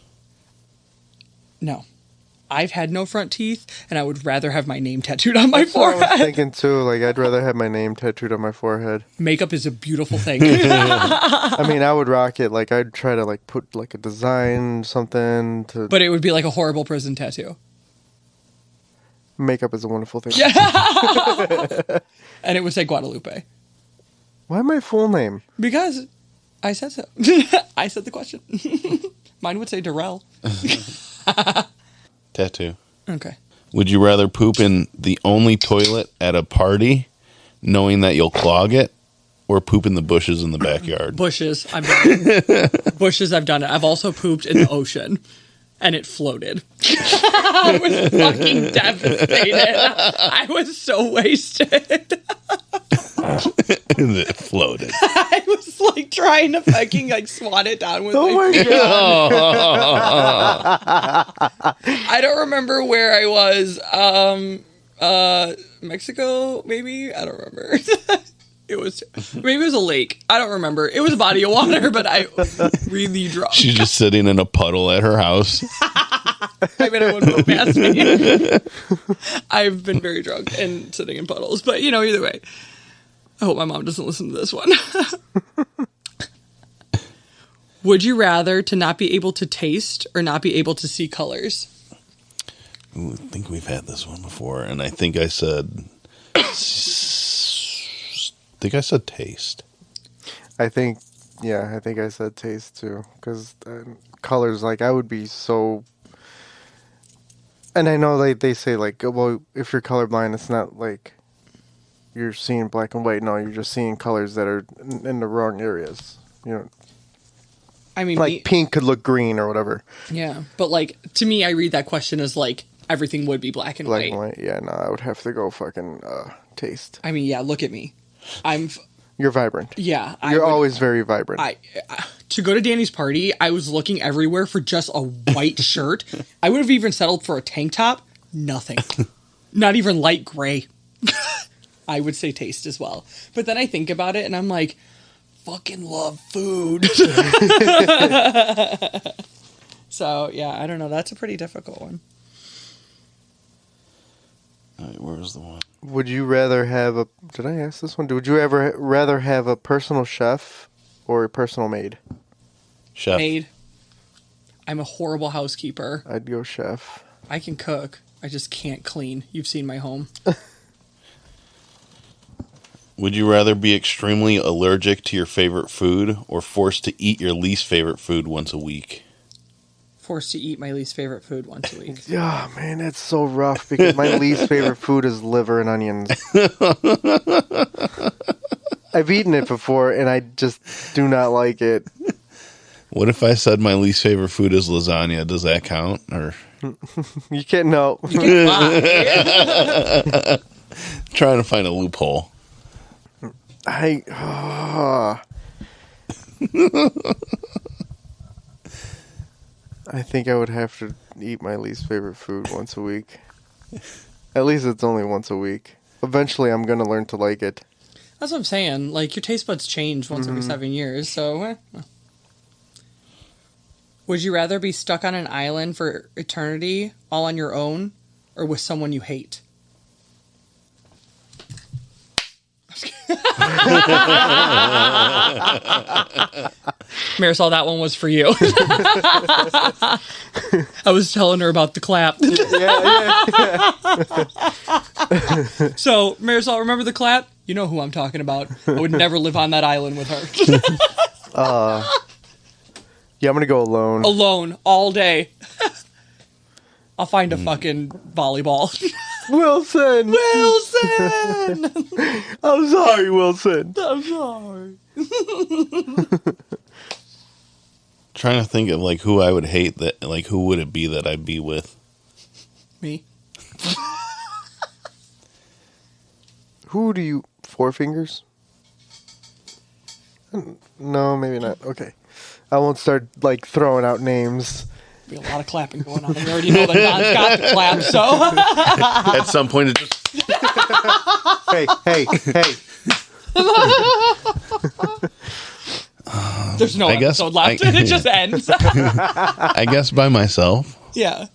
No. I've had no front teeth, and I would rather have my name tattooed on my That's what I was forehead. thinking too. Like, I'd rather have my name tattooed on my forehead. Makeup is a beautiful thing. I mean, I would rock it. Like, I'd try to like put like a design, something to. But it would be like a horrible prison tattoo. Makeup is a wonderful thing. And it would say Guadalupe. Why my full name? Because I said so. I said the question. Mine would say Darrell. Tattoo. Okay. Would you rather poop in the only toilet at a party, knowing that you'll clog it, or poop in the bushes in the backyard? Bushes. I've done it. Bushes, I've done it. I've also pooped in the ocean, and it floated. I was fucking devastated. I was so wasted. It floated. I was like trying to fucking like swat it down with Oh my my feet. god! I don't remember where I was. Mexico, maybe? I don't remember. Maybe it was a lake. I don't remember. It was a body of water, but I was really drunk. She's just sitting in a puddle at her house. I bet it wouldn't go past me. I've been very drunk and sitting in puddles, but either way. I hope my mom doesn't listen to this one. Would you rather to not be able to taste or not be able to see colors? Ooh, I think we've had this one before, and I think I said taste. I think I said taste too, because colors, like, I would be so. And I know they say like, well, if you're colorblind, it's not like you're seeing black and white. No, you're just seeing colors that are in the wrong areas. I mean, like pink could look green or whatever. Yeah, but like to me, I read that question as like everything would be black and Black white. and white. Yeah, no, I would have to go fucking taste. I mean, yeah, look at me. You're vibrant. Yeah. You're always very vibrant. To go to Danny's party, I was looking everywhere for just a white shirt. I would have even settled for a tank top. Nothing. Not even light gray. I would say taste as well. But then I think about it and I'm like, fucking love food. So, yeah, I don't know. That's a pretty difficult one. All right, where was the one? Would you rather have a... Did I ask this one? Would you ever rather have a personal chef or a personal maid? Chef. Maid. I'm a horrible housekeeper. I'd go chef. I can cook. I just can't clean. You've seen my home. Would you rather be extremely allergic to your favorite food or forced to eat your least favorite food once a week? Forced to eat my least favorite food once a week. Yeah, man, that's so rough because my least favorite food is liver and onions. I've eaten it before and I just do not like it. What if I said my least favorite food is lasagna? Does that count? Or You can't know. You can lie. trying to find a loophole. I think I would have to eat my least favorite food once a week. At least it's only once a week. Eventually, I'm going to learn to like it. That's what I'm saying. Like, your taste buds change once every 7 years, so... Would you rather be stuck on an island for eternity, all on your own, or with someone you hate? Marisol, that one was for you. I was telling her about the clap. So, Marisol, remember the clap? You know who I'm talking about. I would never live on that island with her. Yeah, I'm going to go alone. Alone, all day. I'll find a fucking volleyball. Wilson! Wilson! I'm sorry, Wilson. I'm sorry. Trying to think of like who I would hate that, like who would it be that I'd be with? Me? Who do you... Four Fingers? No, maybe not. Okay. I won't start, like, throwing out names. Be a lot of clapping going on. We already know that Don's got the clap, so... At some point, it just Hey. There's no I guess episode left. It just ends. I guess by myself. Yeah.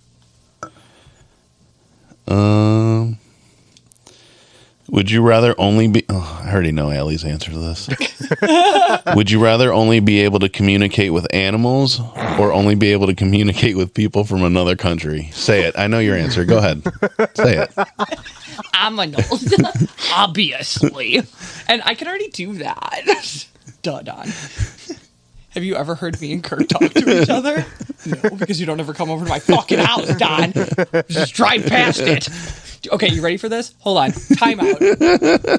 Would you rather only be... Oh, I already know Allie's answer to this. Would you rather only be able to communicate with animals or only be able to communicate with people from another country? Say it. I know your answer. Go ahead. Say it. Aminals. Obviously. And I can already do that. Duh, Don. Have you ever heard me and Kurt talk to each other? No, because you don't ever come over to my fucking house, Don. Just drive past it. Okay, you ready for this? Hold on. Time out.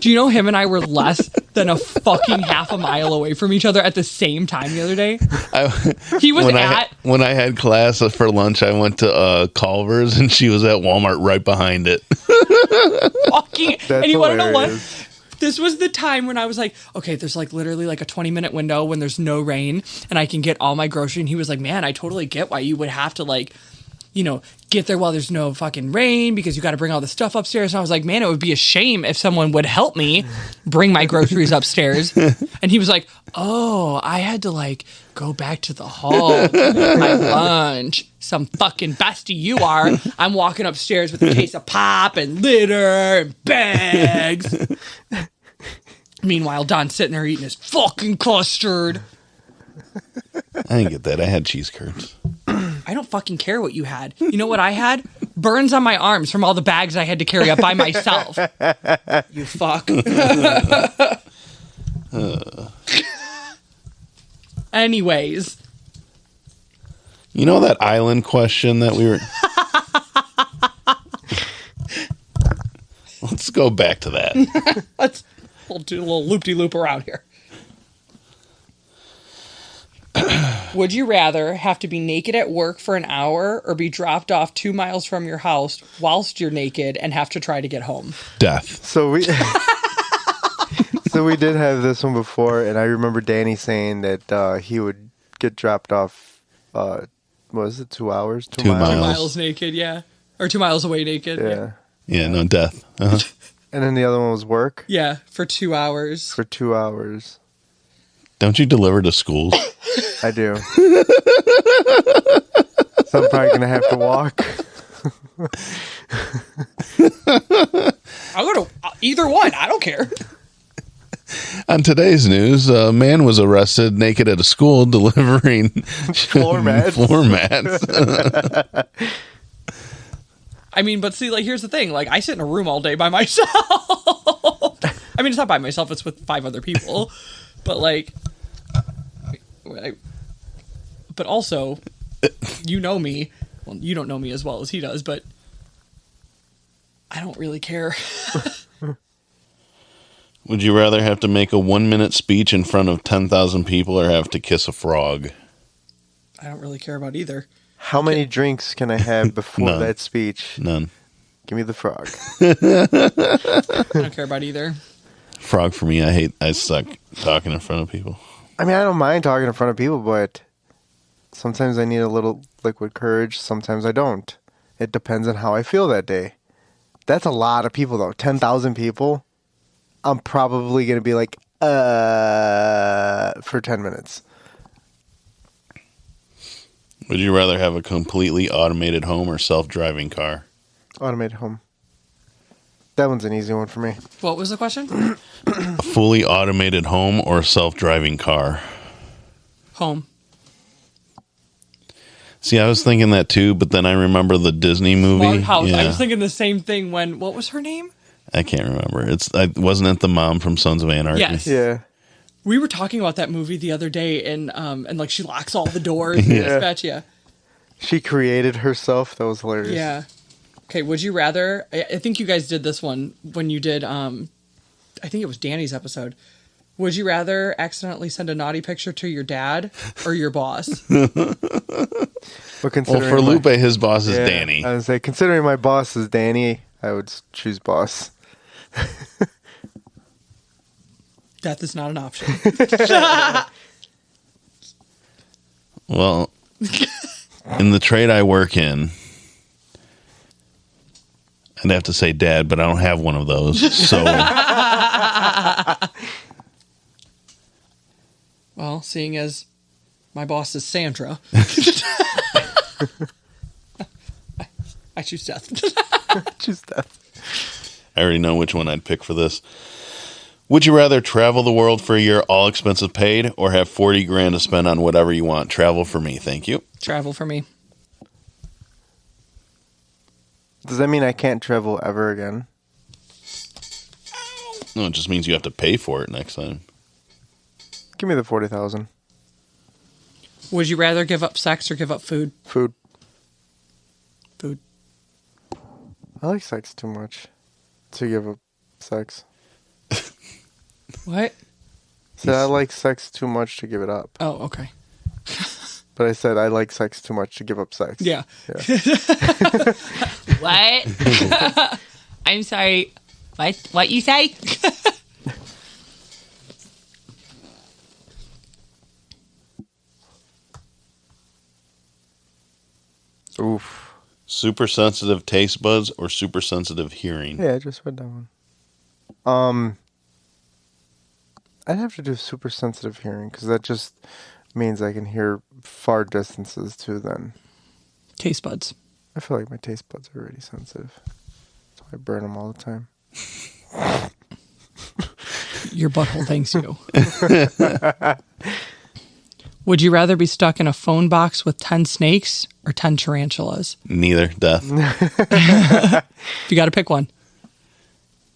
Do you know him and I were less than a fucking half a mile away from each other at the same time the other day? He was when I had class for lunch, I went to Culver's, and she was at Walmart right behind it. Fucking... And you want to know what? This was the time when I was like, okay, there's like literally like a 20-minute window when there's no rain and I can get all my groceries. And he was like, man, I totally get why you would have to like, you know, get there while there's no fucking rain because you got to bring all the stuff upstairs. And I was like, man, it would be a shame if someone would help me bring my groceries upstairs. And he was like, oh, I had to like go back to the hall to get my lunch. Some fucking bestie you are. I'm walking upstairs with a case of pop and litter and bags. Meanwhile, Don's sitting there eating his fucking custard. I didn't get that. I had cheese curds. I don't fucking care what you had. You know what I had? Burns on my arms from all the bags I had to carry up by myself. You fuck. Anyways. You know that island question that we were... Let's go back to that. We'll do a little loop-de-loop around here. Would you rather have to be naked at work for an hour or be dropped off 2 miles from your house whilst you're naked and have to try to get home? Death. So we did have this one before, and I remember Danny saying that he would get dropped off, what was it, 2 hours? 2 miles? 2 miles naked, yeah. Or 2 miles away naked. Yeah. Yeah, no, death. Uh-huh. And then the other one was work? Yeah, for 2 hours. For 2 hours. Don't you deliver to schools? I do. So I'm probably going to have to walk. I'll go to either one. I don't care. On today's news, a man was arrested naked at a school delivering Floor mats. I mean, but see, like, here's the thing. Like, I sit in a room all day by myself. I mean, it's not by myself. It's with 5 other people. But, like... But also, you know me. Well, you don't know me as well as he does, but I don't really care. Would you rather have to make a 1-minute speech in front of 10,000 people or have to kiss a frog? I don't really care about either. How many drinks can I have before None. that speech? None. Give me the frog. I don't care about either. Frog for me. I suck talking in front of people. I mean, I don't mind talking in front of people, but sometimes I need a little liquid courage. Sometimes I don't. It depends on how I feel that day. That's a lot of people, though. 10,000 people. I'm probably going to be like, for 10 minutes. Would you rather have a completely automated home or self-driving car? Automated home. That one's an easy one for me. What was the question? A fully automated home or self-driving car? Home. See, I was thinking that too, but then I remember the Disney movie. Smart house. Yeah. I was thinking the same thing when, what was her name? I can't remember. Wasn't it the mom from Sons of Anarchy? Yes. Yeah. We were talking about that movie the other day, and like she locks all the doors. Yeah. Dispatch, yeah. She created herself. That was hilarious. Yeah. Okay, would you rather... I think you guys did this one when you did... I think it was Danny's episode. Would you rather accidentally send a naughty picture to your dad or your boss? But Well, considering for Lupe, his boss is Danny. I would say, considering my boss is Danny, I would choose boss. Death is not an option. Well, in the trade I work in, I'd have to say dad, but I don't have one of those. So, Well, seeing as my boss is Sandra, I choose death. Choose death. I already know which one I'd pick for this. Would you rather travel the world for a year, all expenses paid, or have 40 grand to spend on whatever you want? Travel for me, thank you. Travel for me. Does that mean I can't travel ever again? No, it just means you have to pay for it next time. Give me the 40,000. Would you rather give up sex or give up food? Food. Food. I like sex too much to give up sex. What? Said I like sex too much to give it up. Oh, okay. But I said I like sex too much to give up sex. Yeah. What? I'm sorry. What you say? Oof. Super sensitive taste buds or super sensitive hearing? Yeah, I just read that one. I'd have to do super sensitive hearing because that just means I can hear far distances too then. Taste buds. I feel like my taste buds are already sensitive. So I burn them all the time. Your butthole thanks you. Would you rather be stuck in a phone box with 10 snakes or 10 tarantulas? Neither. Death. If you got to pick one.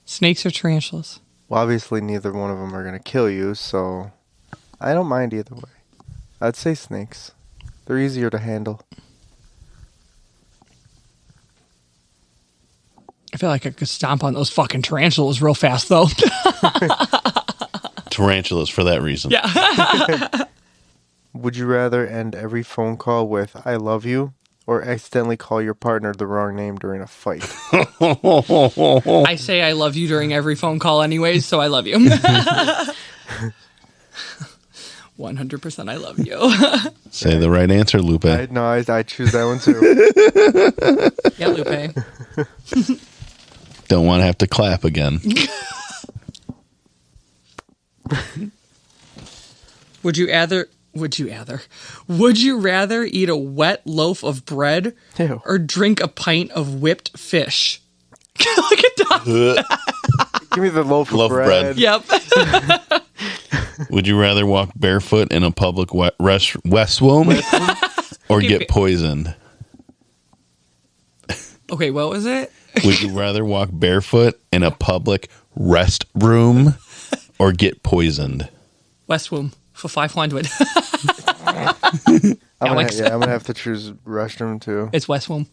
Snakes or tarantulas? Well, obviously neither one of them are going to kill you, so I don't mind either way. I'd say snakes. They're easier to handle. I feel like I could stomp on those fucking tarantulas real fast, though. Tarantulas for that reason. Yeah. Would you rather end every phone call with "I love you" or accidentally call your partner the wrong name during a fight? I say I love you during every phone call anyways, so I love you. 100% I love you. Say the right answer, Lupe. I choose that one too. Yeah, Lupe. Don't want to have to clap again. Would you rather eat a wet loaf of bread Ew. or drink a pint of whipped fish? Look at that. Give me the loaf of Loaf of bread. bread. Yep. Would you rather walk barefoot in a public restroom or get poisoned? Okay, what was it? Would you rather walk barefoot in a public restroom or get poisoned? West Womb for 500. I'm Alex. gonna have to choose restroom too. It's West Womb.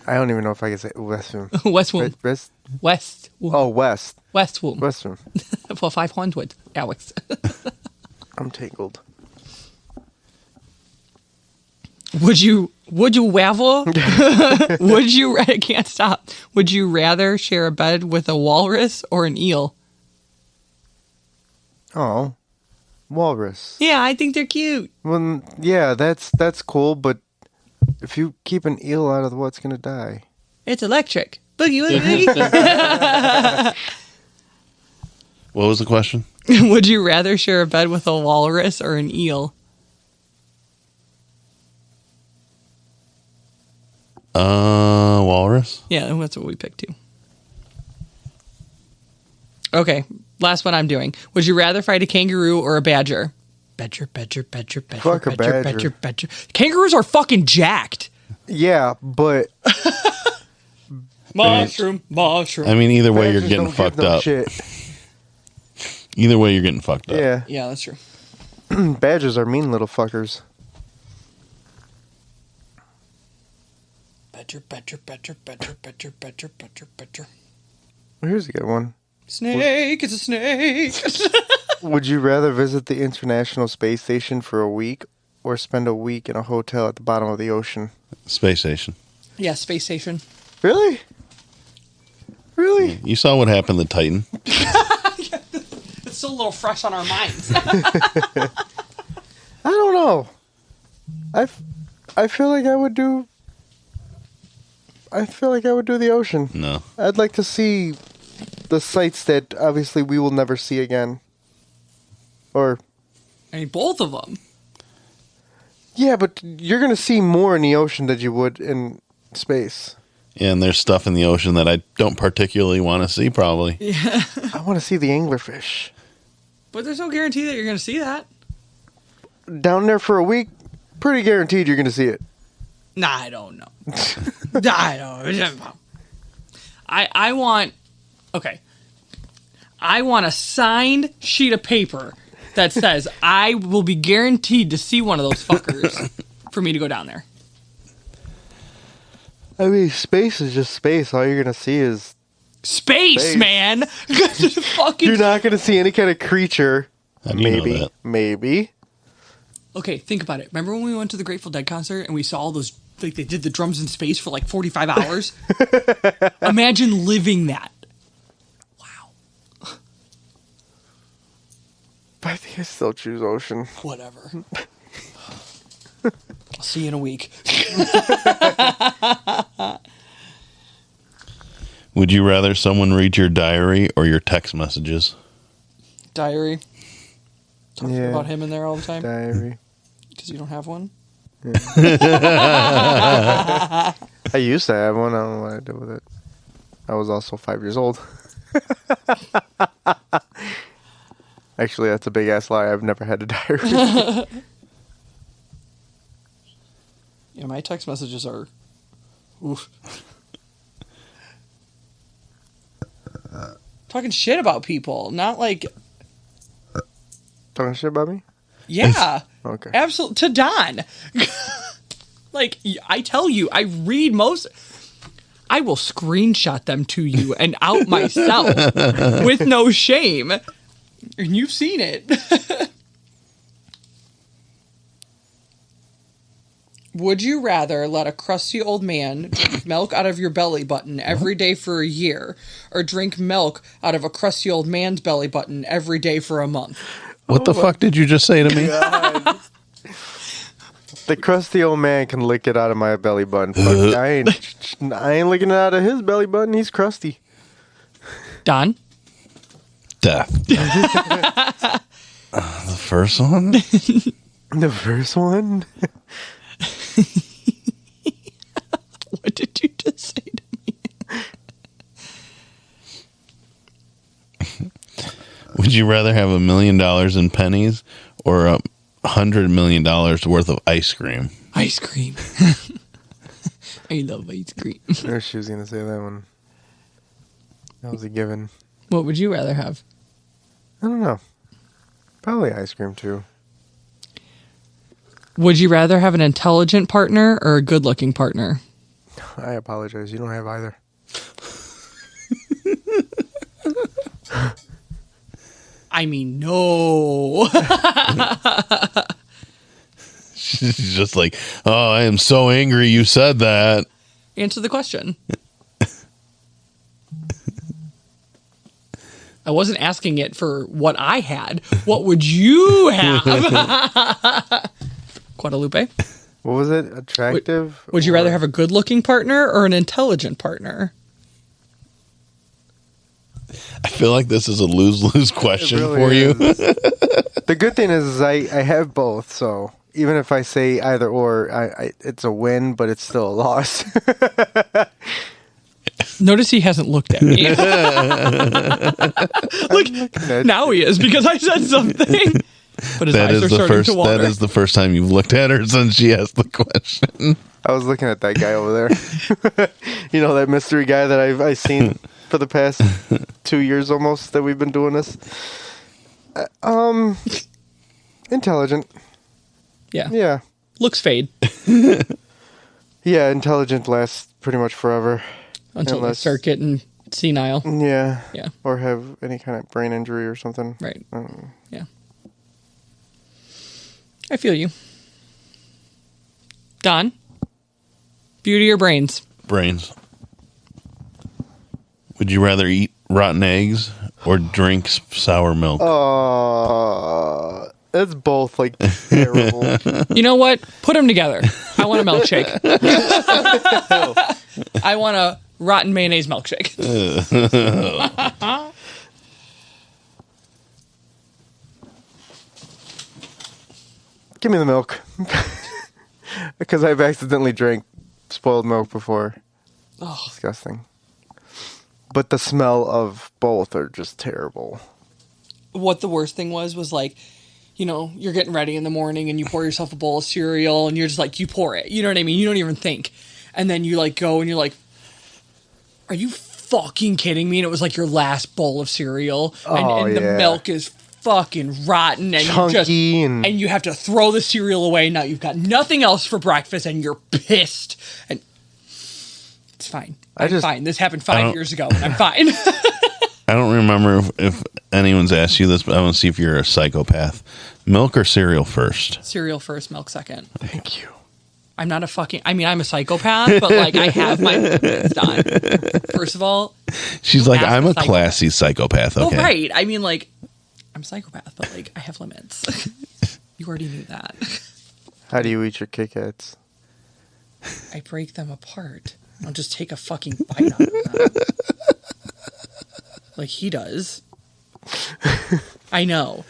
I don't even know if I can say restroom. West Womb. West. West Womb. Oh, west. West Womb. Restroom. For 500, Alex. I'm tangled. Would you rather? I can't stop. Would you rather share a bed with a walrus or an eel? Oh, walrus. Yeah, I think they're cute. Well, yeah, that's cool, but if you keep an eel out of the what's gonna die? It's electric. Boogie woogie. What was the question? Would you rather share a bed with a walrus or an eel? Walrus? Yeah, that's what we picked too. Okay, last one I'm doing. Would you rather fight a kangaroo or a badger? Badger. Fuck a badger. Kangaroos are fucking jacked. Yeah, but Mushroom. I mean, either way, you're badgers getting don't give fucked no up. shit. Either way, you're getting fucked up. Yeah, Yeah, that's true. badgers are mean little fuckers. Badger. Well, here's a good one. Snake, it's a snake. Would you rather visit the International Space Station for a week or spend a week in a hotel at the bottom of the ocean? Space station. Yeah, space station. Really? Really? You saw what happened to Titan. It's still a little fresh on our minds. I don't know. I feel like I would do. I feel like I would do the ocean. No. I'd like to see the sights that obviously we will never see again. Or I mean, both of them. yeah, but you're gonna see more in the ocean than you would in Space. Yeah, and there's stuff in the ocean that I don't particularly want to see, probably. Yeah. I want to see the anglerfish. But there's no guarantee that you're going to see that. Down there for a week, pretty guaranteed you're going to see it. Nah, I don't know. I don't know. I want... Okay. I want a signed sheet of paper that says I will be guaranteed to see one of those fuckers for me to go down there. I mean, space is just space. All you're going to see is... Space, man! Fucking... You're not going to see any kind of creature. How do you know that? Maybe. Okay, think about it. Remember when we went to the Grateful Dead concert and we saw all those... Like, they did the drums in space for like 45 hours? Imagine living that. Wow. But I think I still choose ocean. Whatever. I'll see you in a week. Would you rather someone read your diary or your text messages? Diary. Talk Yeah. about him in there all the time? Diary. Because you don't have one? I used to have one. I don't know what I did with it. I was also 5 years old. Actually, that's a big ass lie. I've never had a diary. Yeah, my text messages are... Oof. Talking shit about people, not like... Talking shit about me? Yeah. Okay. Absolutely. To Don. Like, I tell you, I read most... I will screenshot them to you and out myself with no shame. And you've seen it. Would you rather let a crusty old man drink milk out of your belly button every day for a year, or drink milk out of a crusty old man's belly button every day for a month? What the fuck did you just say to me? God. The crusty old man can lick it out of my belly button. Fuck, I ain't licking it out of his belly button. He's crusty. Don? Death. The first one? The first one? What did you just say to me? Would you rather have $1 million in pennies or $100 million worth of ice cream? Ice cream. I love ice cream. I knew she was going to say that one. That was a given. What would you rather have? I don't know. Probably ice cream, too. Would you rather have an intelligent partner or a good-looking partner? I apologize. You don't have either. I mean, no. She's just like, oh, I am so angry you said that. Answer the question. I wasn't asking it for what I had. What would you have? Guadalupe? What was it? Attractive? Would you rather have a good-looking partner or an intelligent partner? I feel like this is a lose-lose question really for you. The good thing is I have both, so even if I say either or, it's a win, but it's still a loss. Notice he hasn't looked at me. Look, now he is because I said something. But his eyes are starting to water. That is the first time you've looked at her since she asked the question. I was looking at that guy over there. You know, that mystery guy that I've seen for the past 2 years almost that we've been doing this. Intelligent. Yeah. Yeah. Looks fade Yeah, intelligent lasts pretty much forever. until they start getting senile. Yeah. Yeah. Or have any kind of brain injury or something. Right. Yeah. I feel you. Don? Beauty or brains? Brains. Would you rather eat rotten eggs or drink sour milk? It's both like terrible. You know what? Put them together. I want a milkshake. I want a rotten mayonnaise milkshake. Give me the milk. Because I've accidentally drank spoiled milk before. Oh, Disgusting. But the smell of both are just terrible. what the worst thing was like, you know, you're getting ready in the morning and you pour yourself a bowl of cereal and you're just like, you pour it. You know what I mean? You don't even think. And then you like go and you're like, are you fucking kidding me? And it was like your last bowl of cereal. And the milk is fucking rotten and chunky and you have to throw the cereal away. Now you've got nothing else for breakfast and you're pissed. And it's fine. I'm fine. This happened 5 years ago and I'm fine. I don't remember if anyone's asked you this, but I want to see if you're a psychopath. Milk or cereal first? Cereal first, milk second. Thank you. I'm not a fucking... I mean, I'm a psychopath, but, like, I have my things done. First of all... She's like, I'm a classy psychopath, okay? Oh, right. I mean, like, I'm a psychopath, but, like, I have limits. You already knew that. How do you eat your Kit Kats? I break them apart. I don't just take a fucking bite out of them. Like he does. I know.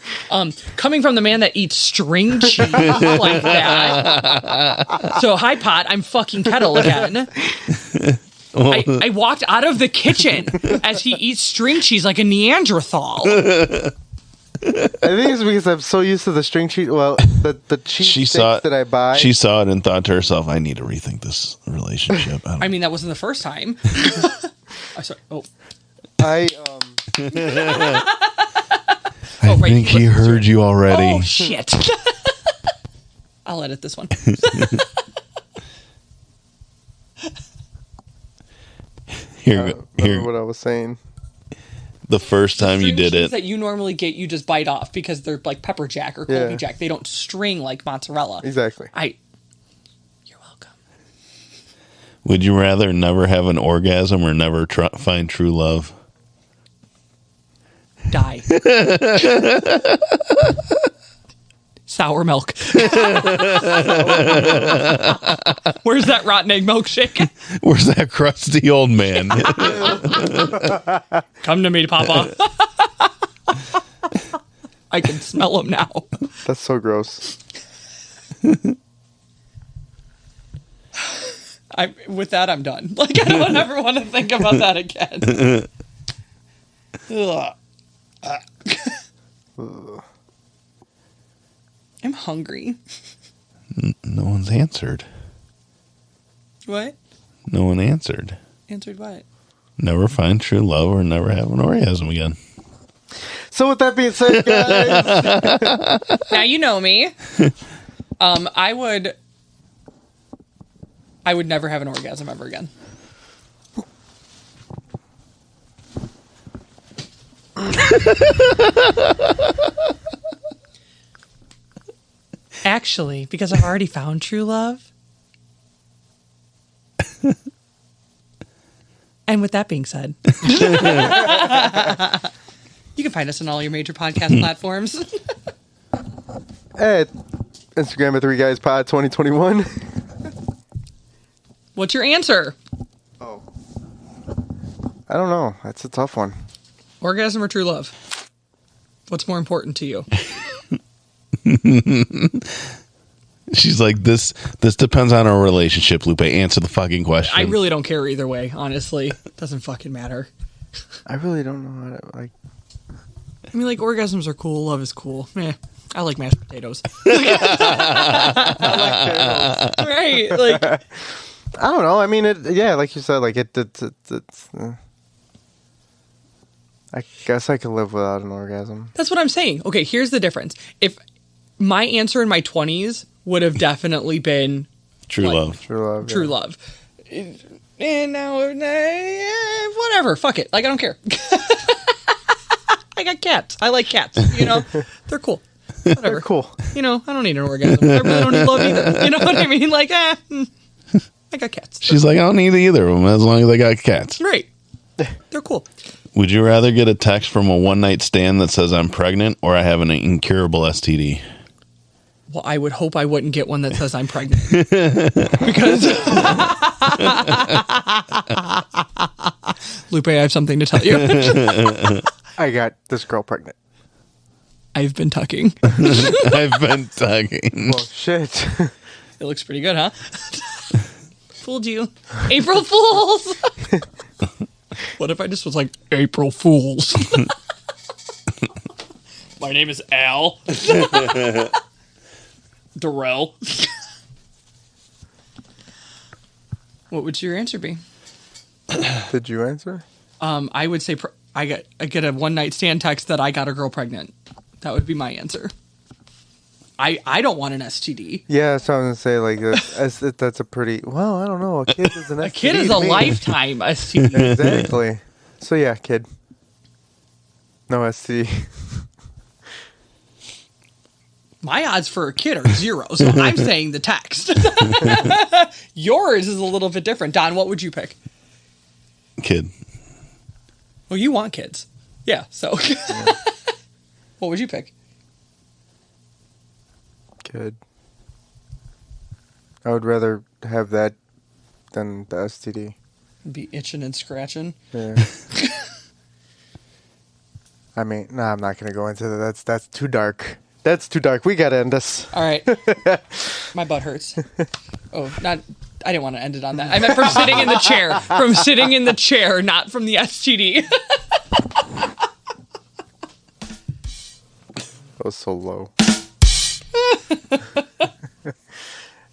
Coming from the man that eats string cheese like that. So, hi, Pot. I'm fucking Kettle again. I walked out of the kitchen as he eats string cheese like a Neanderthal. I think it's because I'm so used to the string cheese. Well, the cheese sticks that I buy. She saw it and thought to herself, I need to rethink this relationship. I mean, that wasn't the first time. Sorry. Oh. I think he heard you already. Oh, shit. I'll edit this one. Here. what I was saying. The first time you did it. That you normally get, you just bite off because they're like pepper jack or Colby jack. They don't string like mozzarella. Exactly. You're welcome. Would you rather never have an orgasm or never find true love? Die. Sour milk. Where's that rotten egg milkshake? Where's that crusty old man? Come to me, Papa. I can smell him now. That's so gross. With that, I'm done. Like, I don't ever want to think about that again. Ugh. I'm hungry. No one's answered. What? No one answered. Answered what? Never find true love or never have an orgasm again. So with that being said, guys, now you know me. I would never have an orgasm ever again. Actually, because I've already found true love. And with that being said, you can find us on all your major podcast platforms. at Instagram at 3GuysPod 2021. What's your answer? Oh, I don't know. That's a tough one. Orgasm or true love? What's more important to you? She's like, this depends on our relationship, Lupe. Answer the fucking question. I really don't care either way, honestly. Doesn't fucking matter. I really don't know how to, like... I mean, like, orgasms are cool, love is cool. I like mashed potatoes. I Right, like... I don't know. I mean, like you said, like, it's I guess I could live without an orgasm. That's what I'm saying. Okay, here's the difference. If my answer in my 20s would have definitely been true love. True love. And now, whatever. Fuck it. Like, I don't care. I got cats. I like cats. You know, they're cool. Whatever. They're cool. You know, I don't need an orgasm. I really don't need love either. You know what I mean? Like, I got cats. She's like, I don't need either of them as long as I got cats. Right. They're cool. Would you rather get a text from a one-night stand that says I'm pregnant or I have an incurable STD? Well, I would hope I wouldn't get one that says I'm pregnant. Because Lupe, I have something to tell you. I got this girl pregnant. I've been tucking. I've been tugging. Well, shit. It looks pretty good, huh? fooled you. April Fools. What if I just was like, April Fools? My name is Al. Darrell. What would your answer be? Did you answer? I would say I get a one night stand text that I got a girl pregnant. That would be my answer. I don't want an STD. Yeah, so I'm gonna say like that's a pretty. Well, I don't know. A kid is an STD. A kid is a to me. lifetime STD. Exactly. So yeah, kid. No STD. My odds for a kid are 0, so I'm saying the text. Yours is a little bit different. Don, what would you pick? Kid. Well, you want kids. Yeah, so. What would you pick? Kid. I would rather have that than the STD. Be itching and scratching. Yeah. I mean, no, I'm not gonna go into that. That's too dark. That's too dark. We gotta end this. All right. My butt hurts. Oh, not. I didn't want to end it on that. I meant from sitting in the chair. From sitting in the chair, not from the STD. That was so low.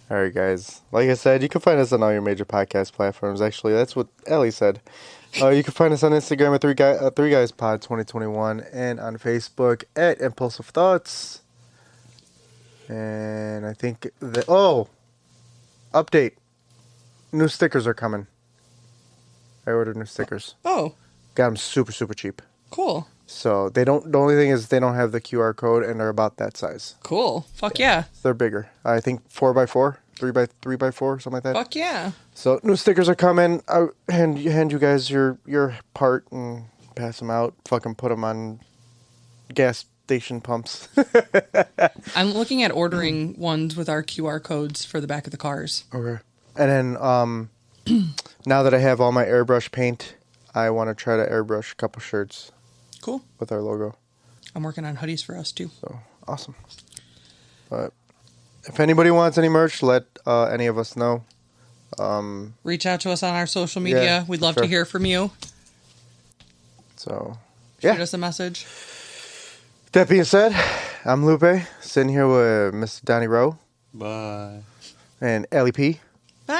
All right, guys. Like I said, you can find us on all your major podcast platforms. Actually, that's what Alli said. You can find us on Instagram at 3GuysPod 2021 and on Facebook at Impulsive Thoughts. And I think update. New stickers are coming. I ordered new stickers. Oh, Got them super, super cheap. cool. So they don't. The only thing is they don't have the QR code, and they're about that size. Cool. Fuck yeah. They're bigger. I think 4x4, 3x4, something like that. Fuck yeah. So new stickers are coming. I hand you guys your part and pass them out. Fucking put them on gas station pumps. I'm looking at ordering ones with our QR codes for the back of the cars. Okay. And then now that I have all my airbrush paint, I want to try to airbrush a couple shirts. Cool. With our logo. I'm working on hoodies for us too. So awesome. But if anybody wants any merch, let any of us know. Reach out to us on our social media. Yeah, We'd love sure. to hear from you. So Shoot us a message. That being said, I'm Lupe, sitting here with Mr. Donnie Rowe Bye. and Alli P. Bye.